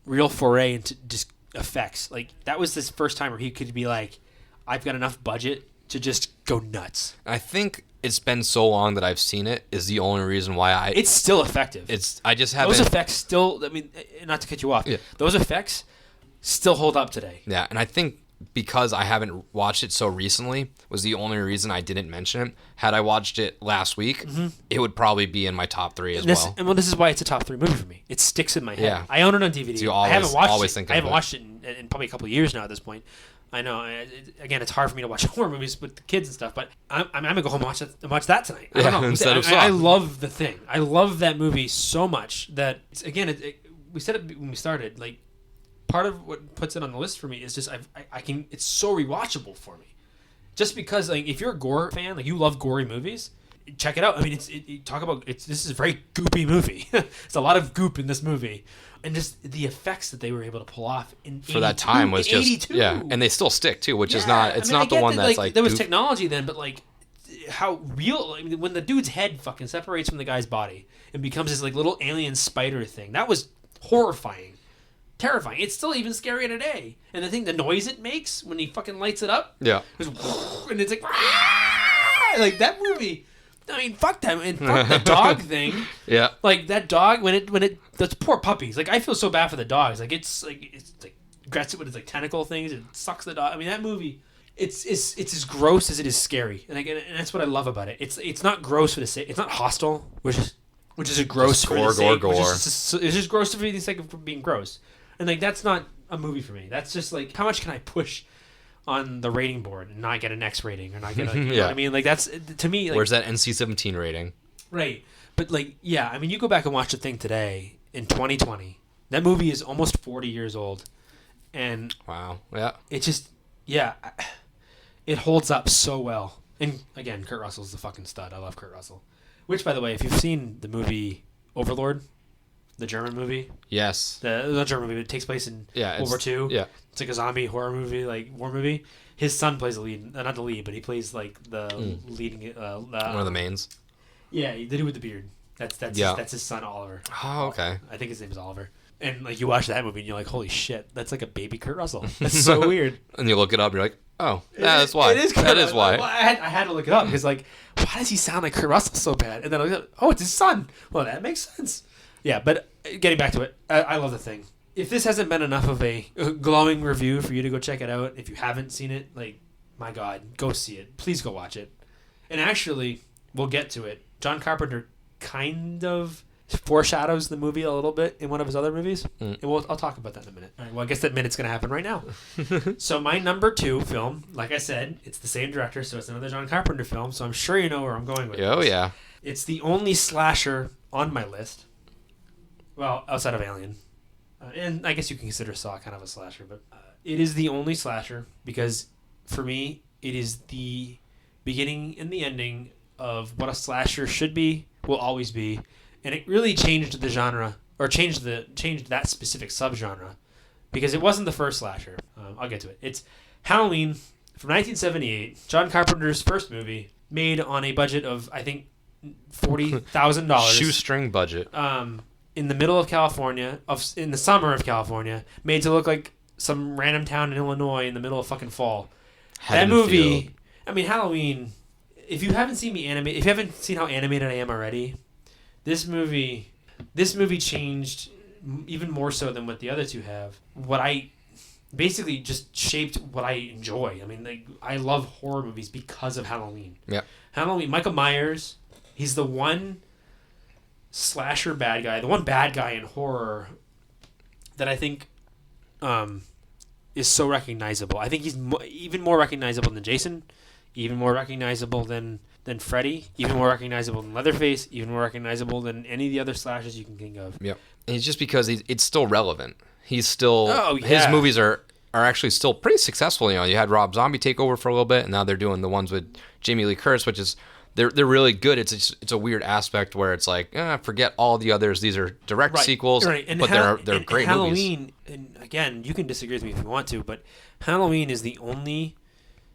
real foray into just effects. Like, that was his first time where he could be like, I've got enough budget to just go nuts. I think it's been so long that I've seen it is the only reason why it's still effective. I just haven't. Those effects still, I mean, not to cut you off, those effects still hold up today. Yeah, and I think because I haven't watched it so recently was the only reason I didn't mention it. Had I watched it last week, it would probably be in my top 3 as well. And this is why it's a top 3 movie for me. It sticks in my head. Yeah. I own it on DVD. So you I haven't watched always it. think I haven't of it. watched it in probably a couple of years now at this point. I know. Again, it's hard for me to watch horror movies with the kids and stuff, but I'm gonna go home and watch that tonight. I don't know. Instead of I love The Thing. I love that movie so much that we said it when we started. Like, part of what puts it on the list for me is just I can. It's so rewatchable for me, just because like if you're a gore fan, like you love gory movies, check it out. I mean, this is a very goopy movie. It's a lot of goop in this movie. And just the effects that they were able to pull off for that time was just 82. and they still stick too, which is not. It's not the one that's like there was technology then, but like how real. I mean, when the dude's head fucking separates from the guy's body and becomes this like little alien spider thing, that was horrifying, terrifying. It's still even scarier today. And the noise it makes when he fucking lights it up, yeah, and it's like that movie. I mean, fuck them and fuck the dog thing. Yeah, like that dog when it those poor puppies. Like, I feel so bad for the dogs. Like it's grabs it with its like tentacle things and sucks the dog. I mean, that movie. It's as gross as it is scary, and that's what I love about it. It's not gross for the sake. It's not hostile, which is a gross for the sake. Gore. It's just gross for the sake of being gross, and like that's not a movie for me. That's just like, how much can I push on the rating board and not get an X rating or not get you know what I mean? Like, that's to me. Like, where's that NC-17 rating? Right, but like, yeah, I mean, you go back and watch The Thing today in 2020. That movie is almost 40 years old, and wow, yeah, it just it holds up so well. And again, Kurt Russell's the fucking stud. I love Kurt Russell. Which, by the way, if you've seen the movie Overlord, the German movie, yes, the German movie, it takes place in World War II. Yeah, it's like a zombie horror movie, like war movie. His son plays the lead, not the lead, but he plays like the leading. One of the mains. Yeah, the dude with the beard. That's his son Oliver. Oh, okay. I think his name is Oliver. And like, you watch that movie and you're like, holy shit, that's like a baby Kurt Russell. That's so weird. And you look it up, and you're like, oh, yeah, that's why. It is that is why. Well, I had to look it up because like, why does he sound like Kurt Russell so bad? And then I was like, oh, it's his son. Well, that makes sense. Yeah, but getting back to it, I love The Thing. If this hasn't been enough of a glowing review for you to go check it out, if you haven't seen it, like, my God, go see it. Please go watch it. And actually, we'll get to it. John Carpenter kind of foreshadows the movie a little bit in one of his other movies. And I'll talk about that in a minute. All right, well, I guess that minute's going to happen right now. So my number 2 film, like I said, it's the same director, so it's another John Carpenter film, so I'm sure you know where I'm going with this. Oh, yeah. It's the only slasher on my list. Well, outside of Alien. And I guess you can consider Saw kind of a slasher, but It is the only slasher because, for me, it is the beginning and the ending of what a slasher should be, will always be, and it really changed the genre, or changed that specific subgenre, because it wasn't the first slasher. I'll get to it. It's Halloween from 1978, John Carpenter's first movie, made on a budget of, I think, $40,000. Shoestring budget. In the middle of California, in the summer of California, made to look like some random town in Illinois in the middle of fucking fall. That movie, I mean, Halloween. If you haven't seen me animate, if you haven't seen how animated I am already, this movie changed even more so than what the other two have. What I basically just shaped what I enjoy. I mean, like, I love horror movies because of Halloween. Yeah. Halloween. Michael Myers. He's the one slasher bad guy, the one bad guy in horror that I think is so recognizable. I think he's even more recognizable than Jason, even more recognizable than Freddy, even more recognizable than Leatherface, even more recognizable than any of the other slashers you can think of. Yep. And it's just because it's still relevant. He's still... Oh, yeah. His movies are actually still pretty successful. You know, you had Rob Zombie take over for a little bit, and now they're doing the ones with Jamie Lee Curtis, which is... They're really good. It's a weird aspect where it's like, forget all the others. These are direct sequels, right. And but they're great Halloween, movies. and again, you can disagree with me if you want to, but Halloween is the only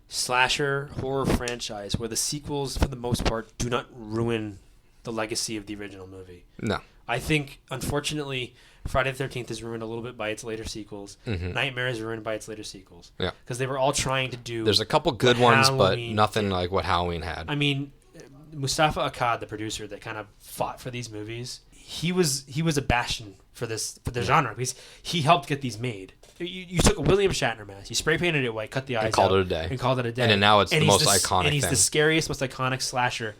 slasher horror franchise where the sequels, for the most part, do not ruin the legacy of the original movie. No. I think, unfortunately, Friday the 13th is ruined a little bit by its later sequels. Mm-hmm. Nightmare is ruined by its later sequels. Yeah. Because they were all trying to do... There's a couple good ones, but nothing like what Halloween had. I mean... Mustafa Akkad, the producer that kind of fought for these movies, he was a bastion for the genre because he helped get these made. You took a William Shatner mask, you spray painted it white, cut the eyes out, it a day. and called it a day. And then now it's the most iconic And he's thing. the scariest, most iconic slasher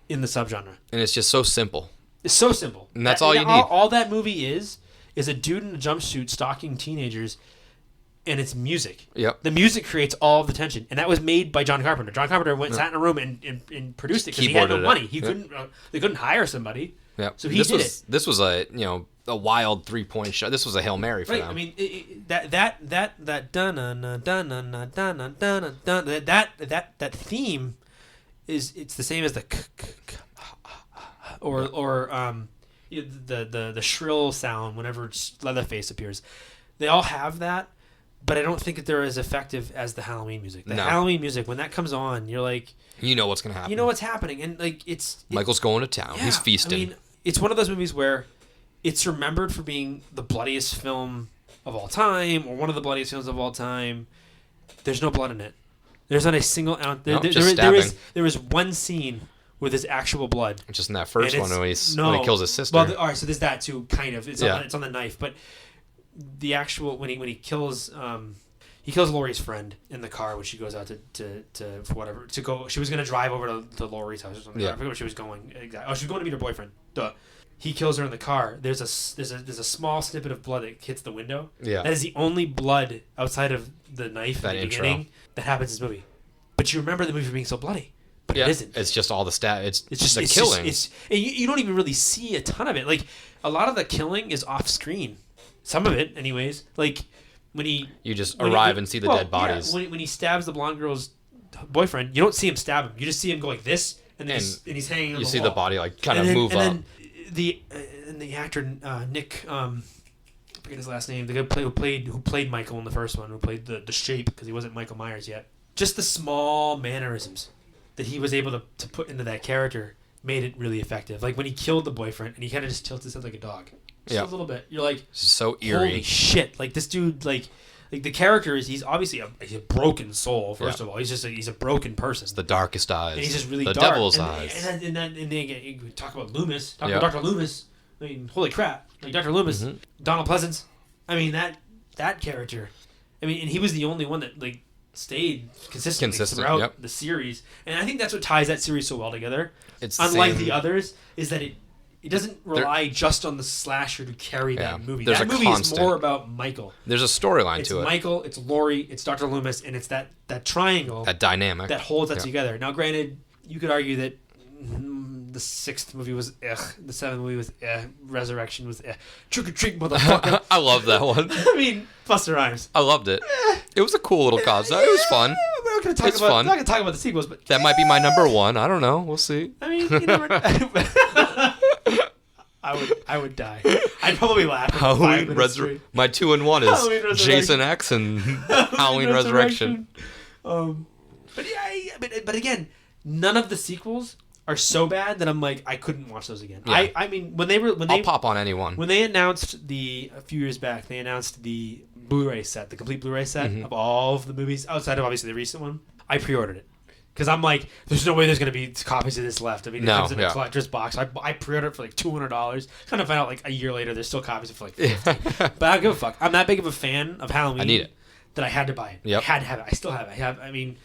in the subgenre. And it's just so simple. It's so simple. And that's all you need. All that movie is a dude in a jumpsuit stalking teenagers. And it's music. Yep. The music creates all of the tension, and that was made by John Carpenter. John Carpenter sat in a room and produced it because he had no money. He couldn't. They couldn't hire somebody. Yeah. So he did it. This was a wild 3-point shot. This was a Hail Mary for them. I mean, that that theme it's the same as the the shrill sound whenever Leatherface appears. They all have that. But I don't think that they're as effective as the Halloween music. The Halloween music, when that comes on, you're like... You know what's going to happen. You know what's happening. And, like, Michael's going to town. Yeah, he's feasting. I mean, it's one of those movies where it's remembered for being the bloodiest film of all time, or one of the bloodiest films of all time. There's no blood in it. There's not a single ounce... There is one scene where there's actual blood. Just in that first one when he kills his sister. Well, all right, so there's that, too, kind of. It's on the knife, but... The actual when he kills Laurie's friend in the car when she goes out to for whatever to go. She was gonna drive over to Laurie's house or something. Yeah. I forget where she was going exactly. Oh, she was going to meet her boyfriend. Duh. He kills her in the car. There's a small snippet of blood that hits the window. Yeah. That is the only blood outside of the knife in the beginning that happens in this movie. But you remember the movie for being so bloody. But it isn't. It's just all the stat. It's just the killing. And you don't even really see a ton of it. Like a lot of the killing is off screen. Some of it, anyways. Like when he just arrive and see the dead bodies. Yeah, when he stabs the blonde girl's boyfriend, you don't see him stab him. You just see him go like this, and he's hanging on the wall. You see the body like kind of move up. And then the actor Nick, I forget his last name. The guy who played Michael in the first one, who played the Shape because he wasn't Michael Myers yet. Just the small mannerisms that he was able to put into that character made it really effective. Like when he killed the boyfriend, and he kind of just tilts his head like a dog. Just a little bit. You're like, so eerie. Holy shit! Like this dude, like the character he's obviously a broken soul. First of all, he's a broken person. It's the darkest eyes. And he's just really the dark. Devil's eyes. And then you talk about Loomis. Talk about Dr. Loomis. I mean, holy crap! Like Dr. Loomis, Donald Pleasance. I mean that character. I mean, and he was the only one that like stayed consistent throughout the series. And I think that's what ties that series so well together. It's unlike the others, is that it doesn't rely just on the slasher to carry that movie. That movie is more about Michael. There's a storyline to it. It's Michael, it's Laurie, it's Dr. Loomis, and it's that triangle. That dynamic. That holds that together. Now, granted, you could argue that The 6th movie was the 7th movie was Resurrection was Trick or treat, motherfucker. I love that one. I mean, Busta Rhymes. I loved it. It was a cool little concept. It was fun. We're not gonna talk It's about. fun. We're not gonna talk about the sequels, but That might be my number one. I don't know. We'll see. I mean, you never. I would die. I'd probably laugh. Halloween My 2 and 1 Halloween is Resurrection. Jason X and Halloween Resurrection. But yeah, but again, none of the sequels are so bad that I'm like I couldn't watch those again. Yeah. I mean when they I'll pop on anyone. when they announced a few years back, they announced the Blu-ray set, the complete Blu-ray set of all of the movies outside of obviously the recent one. I pre-ordered it. Because I'm like, there's no way there's going to be copies of this left. I mean, it comes in a collector's box. I pre-ordered it for like $200. Kind of found out like a year later there's still copies of it for like $50. But I don't give a fuck. I'm that big of a fan of Halloween. I need it. That I had to buy it. Yep. I had to have it. I still have it. I mean,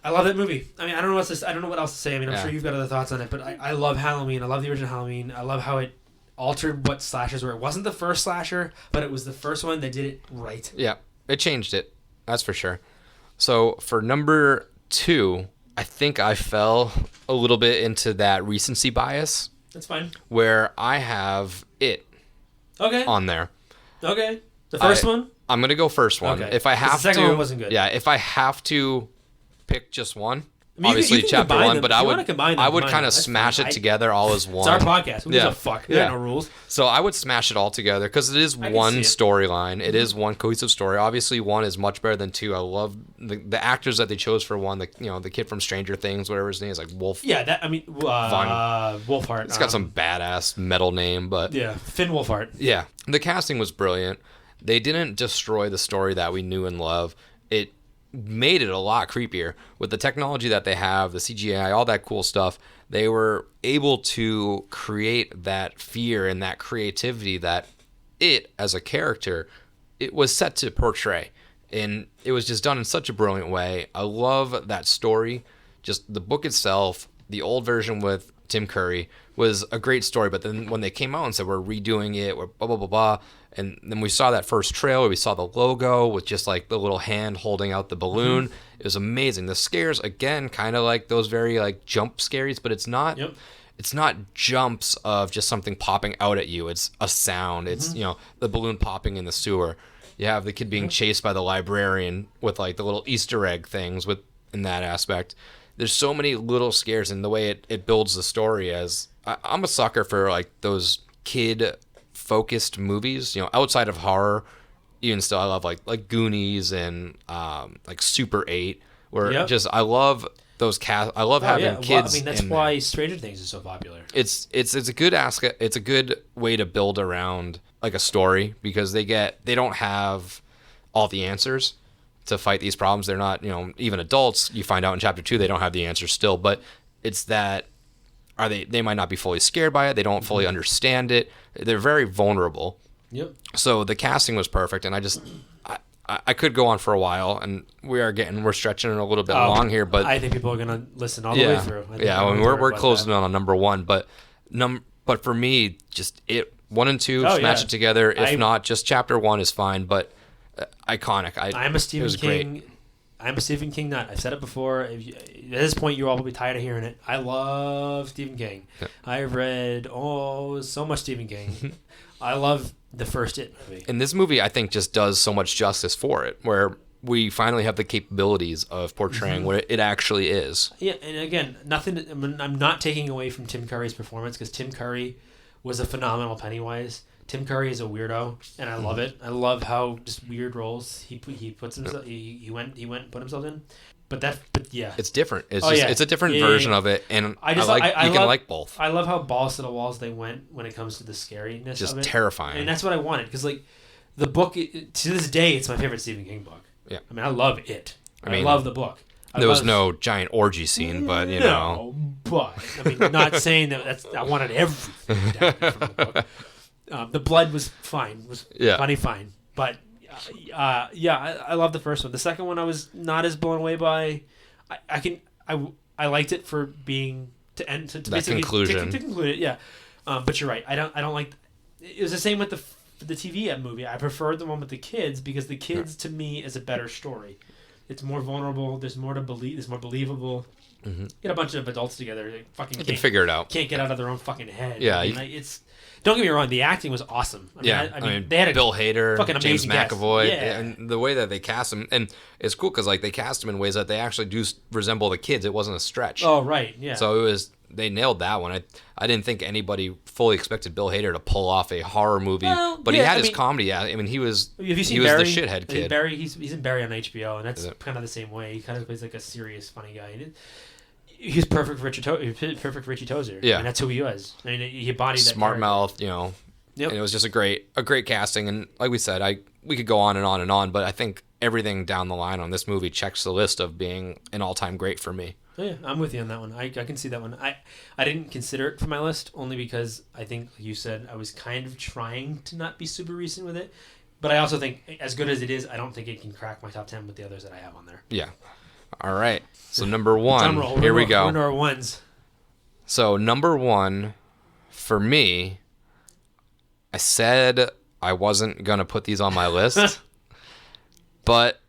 I love that movie. I mean, I don't know what else to say. I mean, I'm sure you've got other thoughts on it, but I love Halloween. I love the original Halloween. I love how it altered what slashers were. It wasn't the first slasher, but it was the first one that did it right. Yeah, it changed it. That's for sure. So for number 2, I think I fell a little bit into that recency bias. That's fine. Where I have it on there. Okay. The first one? I'm going to go first one. Okay. If I have the second one wasn't good. Yeah, if I have to pick just one, I mean, obviously you can chapter 1, them. but I would kind of smash it together all as one. It's our podcast. Who gives a fuck? There are no rules. So I would smash it all together because it is one storyline. It is one cohesive story. Obviously, 1 is much better than 2. I love the actors that they chose for 1. The kid from Stranger Things, whatever his name is, like Wolf. Yeah, Wolfhard. It's got some badass metal name, but yeah, Finn Wolfhard. Yeah, the casting was brilliant. They didn't destroy the story that we knew and love. It made it a lot creepier with the technology that they have, the CGI, all that cool stuff. They were able to create that fear and that creativity that it, as a character, it was set to portray. And it was just done in such a brilliant way. I love that story. Just the book itself, the old version with Tim Curry was a great story. But then when they came out and said, we're redoing it, we're blah, blah, blah, blah. And then we saw that first trailer. We saw the logo with just like the little hand holding out the balloon. It was amazing. The scares, again, kind of like those very like jump scares, but it's not. Yep. It's not jumps of just something popping out at you. It's a sound. It's the balloon popping in the sewer. You have the kid being chased by the librarian with like the little Easter egg things in that aspect. There's so many little scares, and the way it builds the story. As I'm a sucker for like those kid focused movies, outside of horror. Even still, I love like Goonies and like Super 8, where I love those cast. I love having kids. I mean, that's why Stranger Things is so popular. It's a good it's a good way to build around like a story, because they don't have all the answers to fight these problems. They're not, even adults. You find out in chapter 2 they don't have the answers still, but it's that. They might not be fully scared by it. They don't fully understand it. They're very vulnerable. Yep. So the casting was perfect, and I could go on for a while, and we're stretching it a little bit long here, but I think people are gonna listen all the way through. We're closing on number 1, but for me, just 1 and 2, smash it together. If not, just chapter 1 is fine, but iconic. I'm a Stephen King. Great. I'm a Stephen King nut. I've said it before. At this point, you're all probably tired of hearing it. I love Stephen King. Yeah. I've read so much Stephen King. I love the first It movie. And this movie, I think, just does so much justice for it, where we finally have the capabilities of portraying what it actually is. Yeah, and again, I'm not taking away from Tim Curry's performance, because Tim Curry was a phenomenal Pennywise. Tim Curry is a weirdo, and I love it. I love how just weird roles he puts himself. He went and put himself in. But yeah, it's different. It's a different version of it, and I can like both. I love how balls to the walls they went when it comes to the scariness. Just of it. Terrifying, and that's what I wanted, because like the book to this day, it's my favorite Stephen King book. Yeah, I mean, I love it. I love the book. There was no giant orgy scene, but but I mean, not saying that I wanted everything down from the book. The blood was fine. Funny fine. But, I love the first one. The second one I was not as blown away by. I liked it for being to basically conclusion. To conclude it, yeah. But you're right. I don't like. It was the same with the TV movie. I preferred the one with the kids, because the kids to me is a better story. It's more vulnerable. There's more to believe. It's more believable. Mm-hmm. Get a bunch of adults together. They fucking can figure it out. Can't get out of their own fucking head. Yeah, I mean, it's. Don't get me wrong. The acting was awesome. I mean, they had a Bill Hader, fucking James amazing cast. McAvoy, Yeah. and the way that they cast him, and it's cool because like they cast him in ways that they actually do resemble the kids. It wasn't a stretch. Oh right, yeah. So they nailed that one. I didn't think anybody fully expected Bill Hader to pull off a horror movie, but he had his comedy. Yeah, I mean he was. Have you seen he was Barry? the shithead kid. Barry, he's in Barry on HBO, and that's kind of the same way. He kind of plays like a serious, funny guy. He's perfect for Richie Tozier. Yeah, I mean, that's who he was. I mean, he embodied that smart character. mouth, you know. Yep. And it was just a great casting, and like we said, we could go on and on and on, but I think everything down the line on this movie checks the list of being an all-time great for me. Oh yeah, I'm with you on that one. I can see that one. I didn't consider it for my list only because I think, like you said, I was kind of trying to not be super recent with it, but I also think as good as it is, I don't think it can crack my top 10 with the others that I have on there. Yeah. All right. So number one, here we go. We're in our ones. So number one for me, I said I wasn't going to put these on my list, but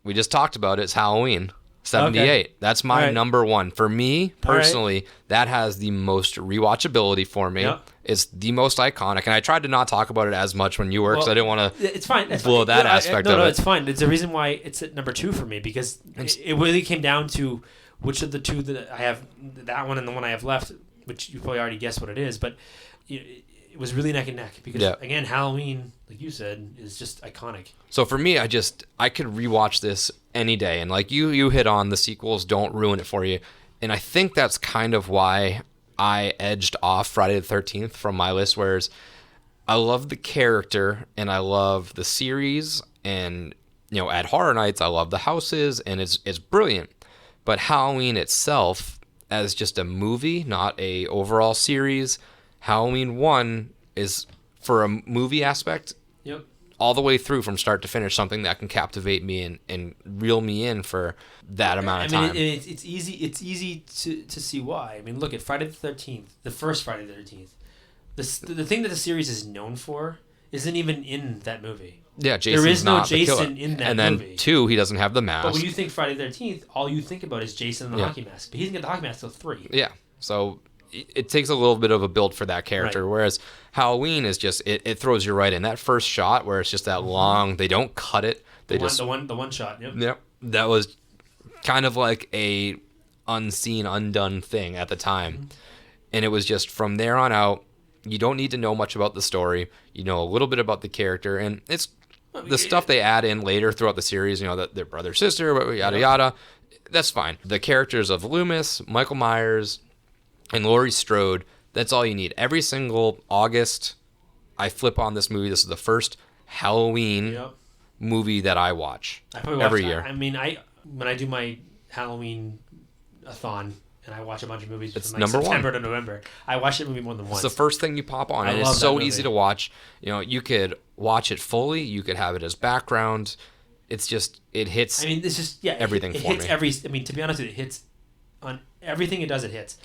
we just talked about it. It's Halloween 78. Okay. That's my number one. For me, personally, that has the most rewatchability for me. Yep. It's the most iconic, and I tried to not talk about it as much when you were because I didn't want to blow that aspect of it. No, it's fine. It's the reason why it's at number 2 for me because it really came down to which of the two that I have, that one and the one I have left, which you probably already guessed what it is, but it was really neck and neck because, again, Halloween, like you said, is just iconic. So for me, I could rewatch this any day, and like you hit on, the sequels don't ruin it for you, and I think that's kind of why I edged off Friday the 13th from my list, whereas I love the character and I love the series, and at Horror Nights I love the houses and it's brilliant, but Halloween itself as just a movie, not a overall series, Halloween 1 is, for a movie aspect, all the way through from start to finish, something that can captivate me and reel me in for that amount of time. It's easy to see why. I mean, look at Friday the 13th, the first Friday the 13th. The thing that the series is known for isn't even in that movie. Yeah, Jason's there is no not Jason in that movie. And then 2, he doesn't have the mask. But when you think Friday the 13th, all you think about is Jason and the hockey mask. But he doesn't get the hockey mask till 3. Yeah, so it takes a little bit of a build for that character, whereas Halloween is just it throws you right in. That first shot where it's just that long, they don't cut it. The one shot. Yep. That was kind of like a unseen, undone thing at the time, and it was just from there on out. You don't need to know much about the story. You know a little bit about the character, and it's the stuff they add in later throughout the series. That their brother, sister, yada yada. That's fine. The characters of Loomis, Michael Myers, and Laurie Strode, that's all you need. Every single August, I flip on this movie. This is the first Halloween movie that I watch every year. I mean, when I do my Halloween-a-thon, and I watch a bunch of movies from September to November, I watch that movie more than once. It's the first thing you pop on, and it's so easy to watch. You could watch it fully. You could have it as background. It's just, it hits everything for me. To be honest with you, it hits on everything it does, it hits.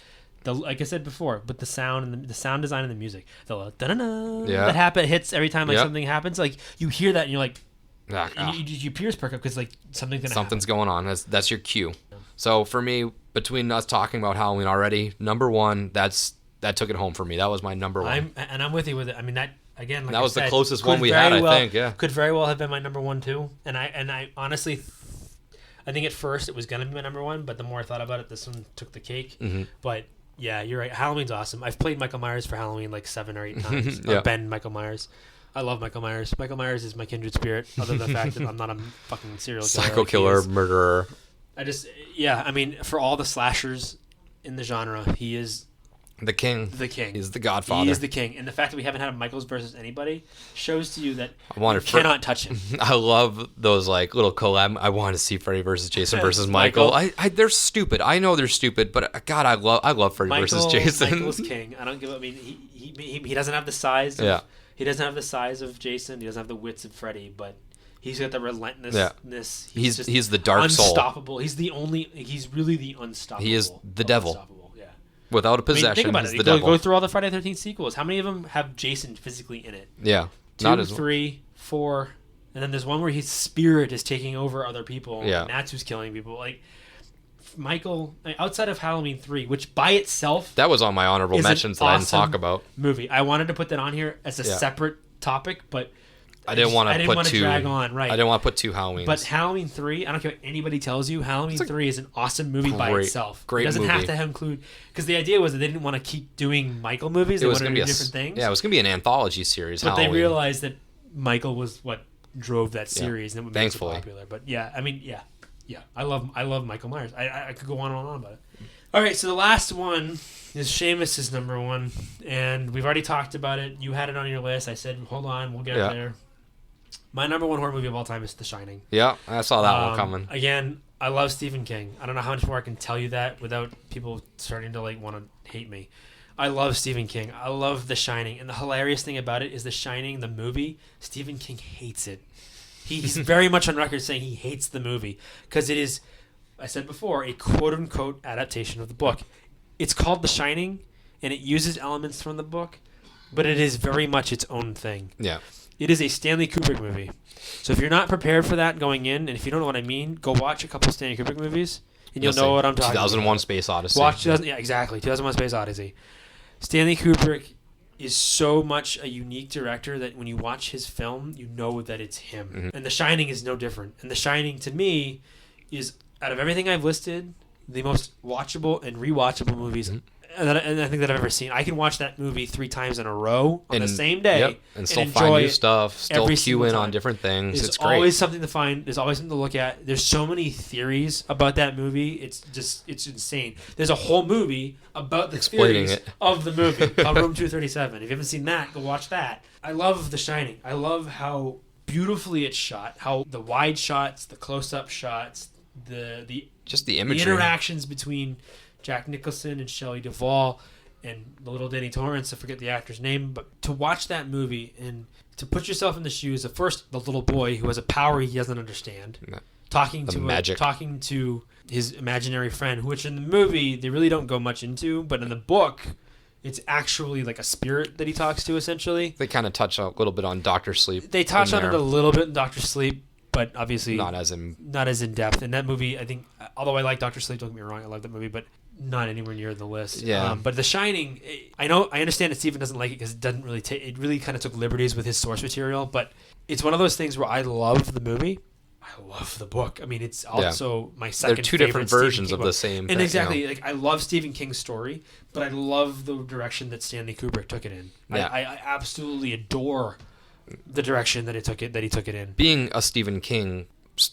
Like I said before, but the sound and the sound design and the music, that hits every time something happens. Like you hear that and you're like, you ears perk up because like something's going on. That's your cue. So for me, between us talking about Halloween already, number one, that took it home for me. That was my number one. I'm with you with it. I mean that again. Like that was the closest one we had. I think. Yeah, could very well have been my number one too. And I honestly, I think at first it was gonna be my number one, but the more I thought about it, this one took the cake. Mm-hmm. But yeah, you're right. Halloween's awesome. I've played Michael Myers for Halloween like 7 or 8 times. Ben Michael Myers. I love Michael Myers. Michael Myers is my kindred spirit, other than the fact that I'm not a fucking serial killer. Psycho killer, murderer. I mean, for all the slashers in the genre, he is the king. He's the godfather. He is the king. And the fact that we haven't had a Michaels versus anybody shows to you that you cannot touch him. I love those like little collab. I want to see Freddy versus Jason versus Michael. They're stupid. I know they're stupid, but God, I love Freddy versus Jason. Michael's king. I don't give. I mean, he doesn't have the size. He doesn't have the size of Jason. He doesn't have the wits of Freddy, but he's got the relentlessness. He's the dark soul. Unstoppable. He's really the unstoppable. He is the devil. Without a possession, think about it. The devil. Go through all the Friday the 13th sequels. How many of them have Jason physically in it? Yeah. 2, 3, 4, And then there's one where his spirit is taking over other people. Yeah. And that's who's killing people. Like, Michael, outside of Halloween 3, which by itself That was on my honorable is an mentions that I didn't talk awesome about. movie. I wanted to put that on here as a separate topic, but I didn't want to put two. Drag on, right? I didn't want to put two Halloweens. But Halloween 3, I don't care what anybody tells you, Halloween 3 is an awesome movie by itself. Great it doesn't movie. have to include, because the idea was that they didn't want to keep doing Michael movies. They wanted to do different things. Yeah, it was going to be an anthology series. But Halloween. they realized that Michael was what drove that series and what made it so Thankfully. popular. But yeah, I mean, yeah. I love Michael Myers. I could go on and on about it. All right, so the last one is Shamus' number one, and we've already talked about it. You had it on your list. I said, hold on, we'll get there. My number one horror movie of all time is The Shining. Yeah, I saw that one coming. Again, I love Stephen King. I don't know how much more I can tell you that without people starting to want to hate me. I love Stephen King. I love The Shining. And the hilarious thing about it is The Shining, the movie, Stephen King hates it. He's very much on record saying he hates the movie because it is, I said before, a quote-unquote adaptation of the book. It's called The Shining, and it uses elements from the book, but it is very much its own thing. Yeah. It is a Stanley Kubrick movie. So if you're not prepared for that going in, and if you don't know what I mean, go watch a couple Stanley Kubrick movies, and you'll know what I'm talking 2001 about. Space Odyssey. Watch 2001 Space Odyssey. Stanley Kubrick is so much a unique director that when you watch his film, you know that it's him. Mm-hmm. And The Shining is no different. And The Shining, to me, is, out of everything I've listed, the most watchable and rewatchable movies and I think that I've ever seen. I can watch that movie 3 times in a row on the same day and still enjoy find new stuff, still every cue single in time. on different things. There's It's great. always something to find. There's always something to look at. There's so many theories about that movie. It's insane. There's a whole movie about the theories of the movie called Room 237. If you haven't seen that, go watch that. I love The Shining. I love how beautifully it's shot, how the wide shots, the close-up shots, the imagery, the interactions between Jack Nicholson and Shelley Duvall and the little Danny Torrance, I forget the actor's name, but to watch that movie and to put yourself in the shoes of first the little boy who has a power he doesn't understand, talking to his imaginary friend, which in the movie they really don't go much into, but in the book it's actually like a spirit that he talks to essentially. They kind of touch a little bit on Dr. Sleep. They touch on it a little bit in Dr. Sleep, but obviously not as in depth. In that movie, I think, although I like Dr. Sleep, don't get me wrong, I love that movie, but not anywhere near the list. Yeah. But The Shining, I understand that Steven doesn't like it because it doesn't really it really kind of took liberties with his source material, but it's one of those things where I love the movie. I love the book. I mean, it's also my second favorite. They're two different versions of the same thing. And exactly, like I love Stephen King's story, but I love the direction that Stanley Kubrick took it in. Yeah. I absolutely adore the direction that he took it in. Being a Stephen King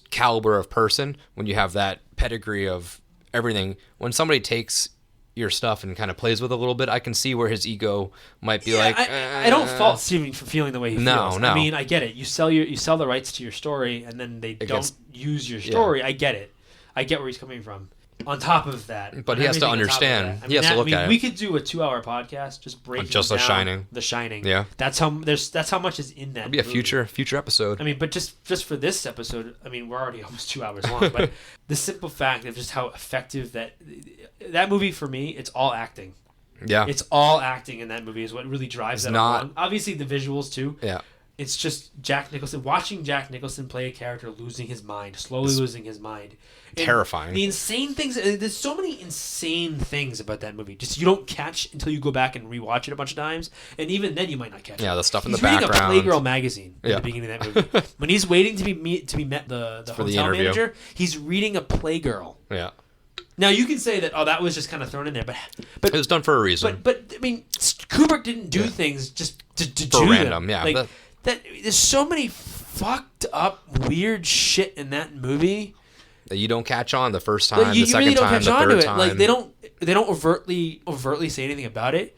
caliber of person, when you have that pedigree of everything, when somebody takes your stuff and kind of plays with it a little bit, I can see where his ego might be like. I don't fault Stephen for feeling the way he feels. No. I mean, I get it. You sell the rights to your story, and then they don't use your story. I get it. I get where he's coming from. On top of that, but he has to understand. He has to look at it. We could do a 2-hour podcast just breaking just down The Shining. The Shining. Yeah, that's how much is in that. It'll be a future episode. I mean, but just for this episode, I mean, we're already almost 2 hours long. But the simple fact of just how effective that movie for me, it's all acting. Yeah, it's all acting in that movie is what really drives that along. Obviously, the visuals too. Yeah. It's just Jack Nicholson. Watching Jack Nicholson play a character losing his mind, slowly losing his mind. Terrifying. The insane things. There's so many insane things about that movie. Just you don't catch until you go back and rewatch it a bunch of times, and even then you might not catch it. Yeah, the stuff in he's the background. He's reading a Playgirl magazine at the beginning of that movie. When he's waiting to be met the hotel manager, he's reading a Playgirl. Yeah. Now you can say that that was just kind of thrown in there, but it was done for a reason. But I mean, Kubrick didn't do things just to do random. them. Yeah, there's so many fucked up weird shit in that movie that you don't catch on the first time, you the second really don't time, catch the on third to it. time. Like they don't overtly say anything about it,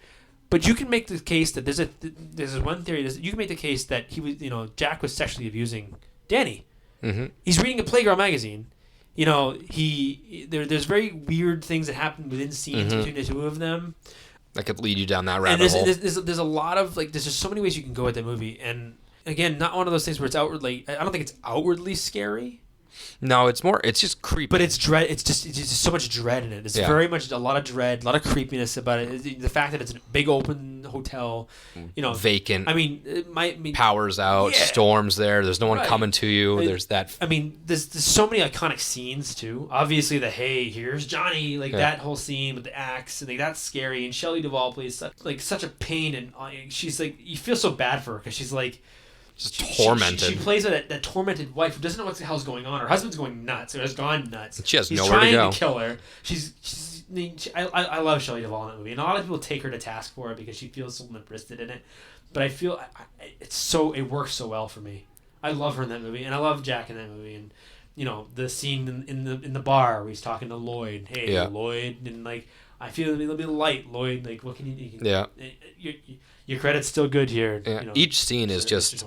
but you can make the case that there's one theory. You can make the case that he was, Jack was sexually abusing Danny. Mm-hmm. He's reading a Playgirl magazine. There's very weird things that happen within scenes between the two of them. That could lead you down that rabbit hole. There's a lot of there's just so many ways you can go with that movie, and again, not one of those things where it's outwardly. I don't think it's outwardly scary, No, it's just creepy. But it's dread. It's just so much dread in it. It's very much a lot of dread, a lot of creepiness about it. The fact that it's a big open hotel, vacant. I mean, it might mean powers out, storms there. There's no one coming to you. There's that. I mean, there's so many iconic scenes too. Obviously, here's Johnny, that whole scene with the axe, and that's scary. And Shelley Duvall plays such a pain, and she's you feel so bad for her because she's just tormented. She plays that tormented wife who doesn't know what the hell's going on. Her husband's going nuts. Or has gone nuts. She has He's nowhere to go. trying to kill her. I love Shelley Duvall in that movie, and a lot of people take her to task for it because she feels so limp-wristed in it. But I feel it works so well for me. I love her in that movie, and I love Jack in that movie, and the scene in the bar where he's talking to Lloyd. Hey, Lloyd, and I feel a little bit light, Lloyd. What can you? Yeah. Your credit's still good here. Yeah. Each scene is just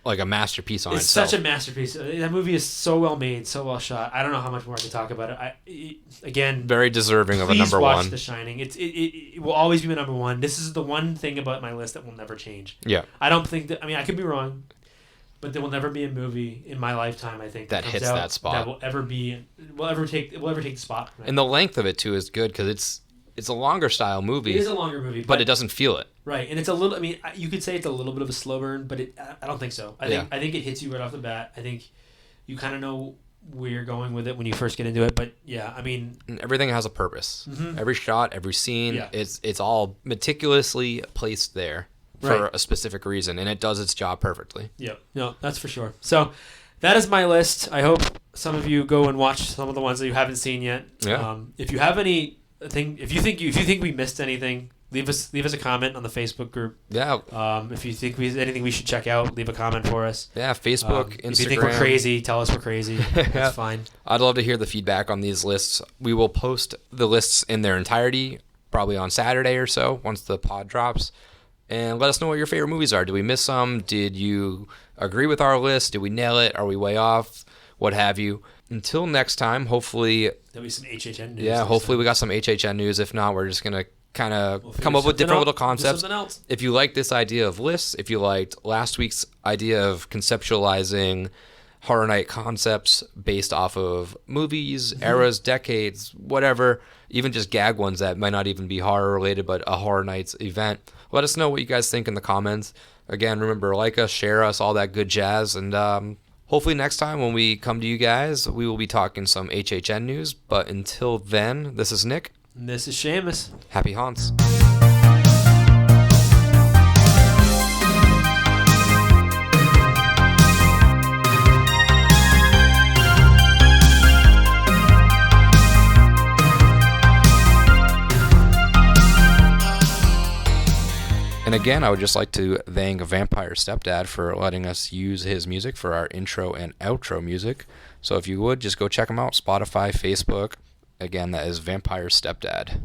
like a masterpiece on it's itself. It's such a masterpiece. That movie is so well made, so well shot. I don't know how much more I can talk about it. Again, very deserving of a number one. Please one. watch The Shining. It will always be my number one. This is the one thing about my list that will never change. Yeah. I don't think that. I mean, I could be wrong, but there will never be a movie in my lifetime. I think that hits that spot. That will ever take the spot. Right? And the length of it too is good because it's a longer style movie. It is a longer movie, but it doesn't feel it. Right, and it's a little. I mean, you could say it's a little bit of a slow burn, but I don't think so. I think it hits you right off the bat. I think you kind of know where you're going with it when you first get into it. But yeah, I mean, everything has a purpose. Mm-hmm. Every shot, every scene, it's all meticulously placed there for a specific reason, and it does its job perfectly. Yep, no, that's for sure. So that is my list. I hope some of you go and watch some of the ones that you haven't seen yet. Yeah. If you have if you think we missed anything, leave us a comment on the Facebook group. Yeah. If you think anything we should check out, leave a comment for us. Yeah, Facebook, Instagram. If you think we're crazy, tell us we're crazy. That's fine. I'd love to hear the feedback on these lists. We will post the lists in their entirety probably on Saturday or so once the pod drops. And let us know what your favorite movies are. Did we miss some? Did you agree with our list? Did we nail it? Are we way off? What have you? Until next time, hopefully... There'll be some HHN news. Yeah, hopefully we got some HHN news. If not, we're just going to kind of come up with different little concepts. If you like this idea of lists, if you liked last week's idea of conceptualizing horror night concepts based off of movies, eras, decades, whatever, even just gag ones that might not even be horror related, but a horror nights event, let us know what you guys think in the comments. Again, remember, like us, share us, all that good jazz, and hopefully next time when we come to you guys, we will be talking some HHN news. But until then, this is Nick. And this is Shamus. Happy haunts. And again, I would just like to thank Vampire Stepdad for letting us use his music for our intro and outro music. So if you would, just go check him out, Spotify, Facebook. Again, that is Vampire Stepdad.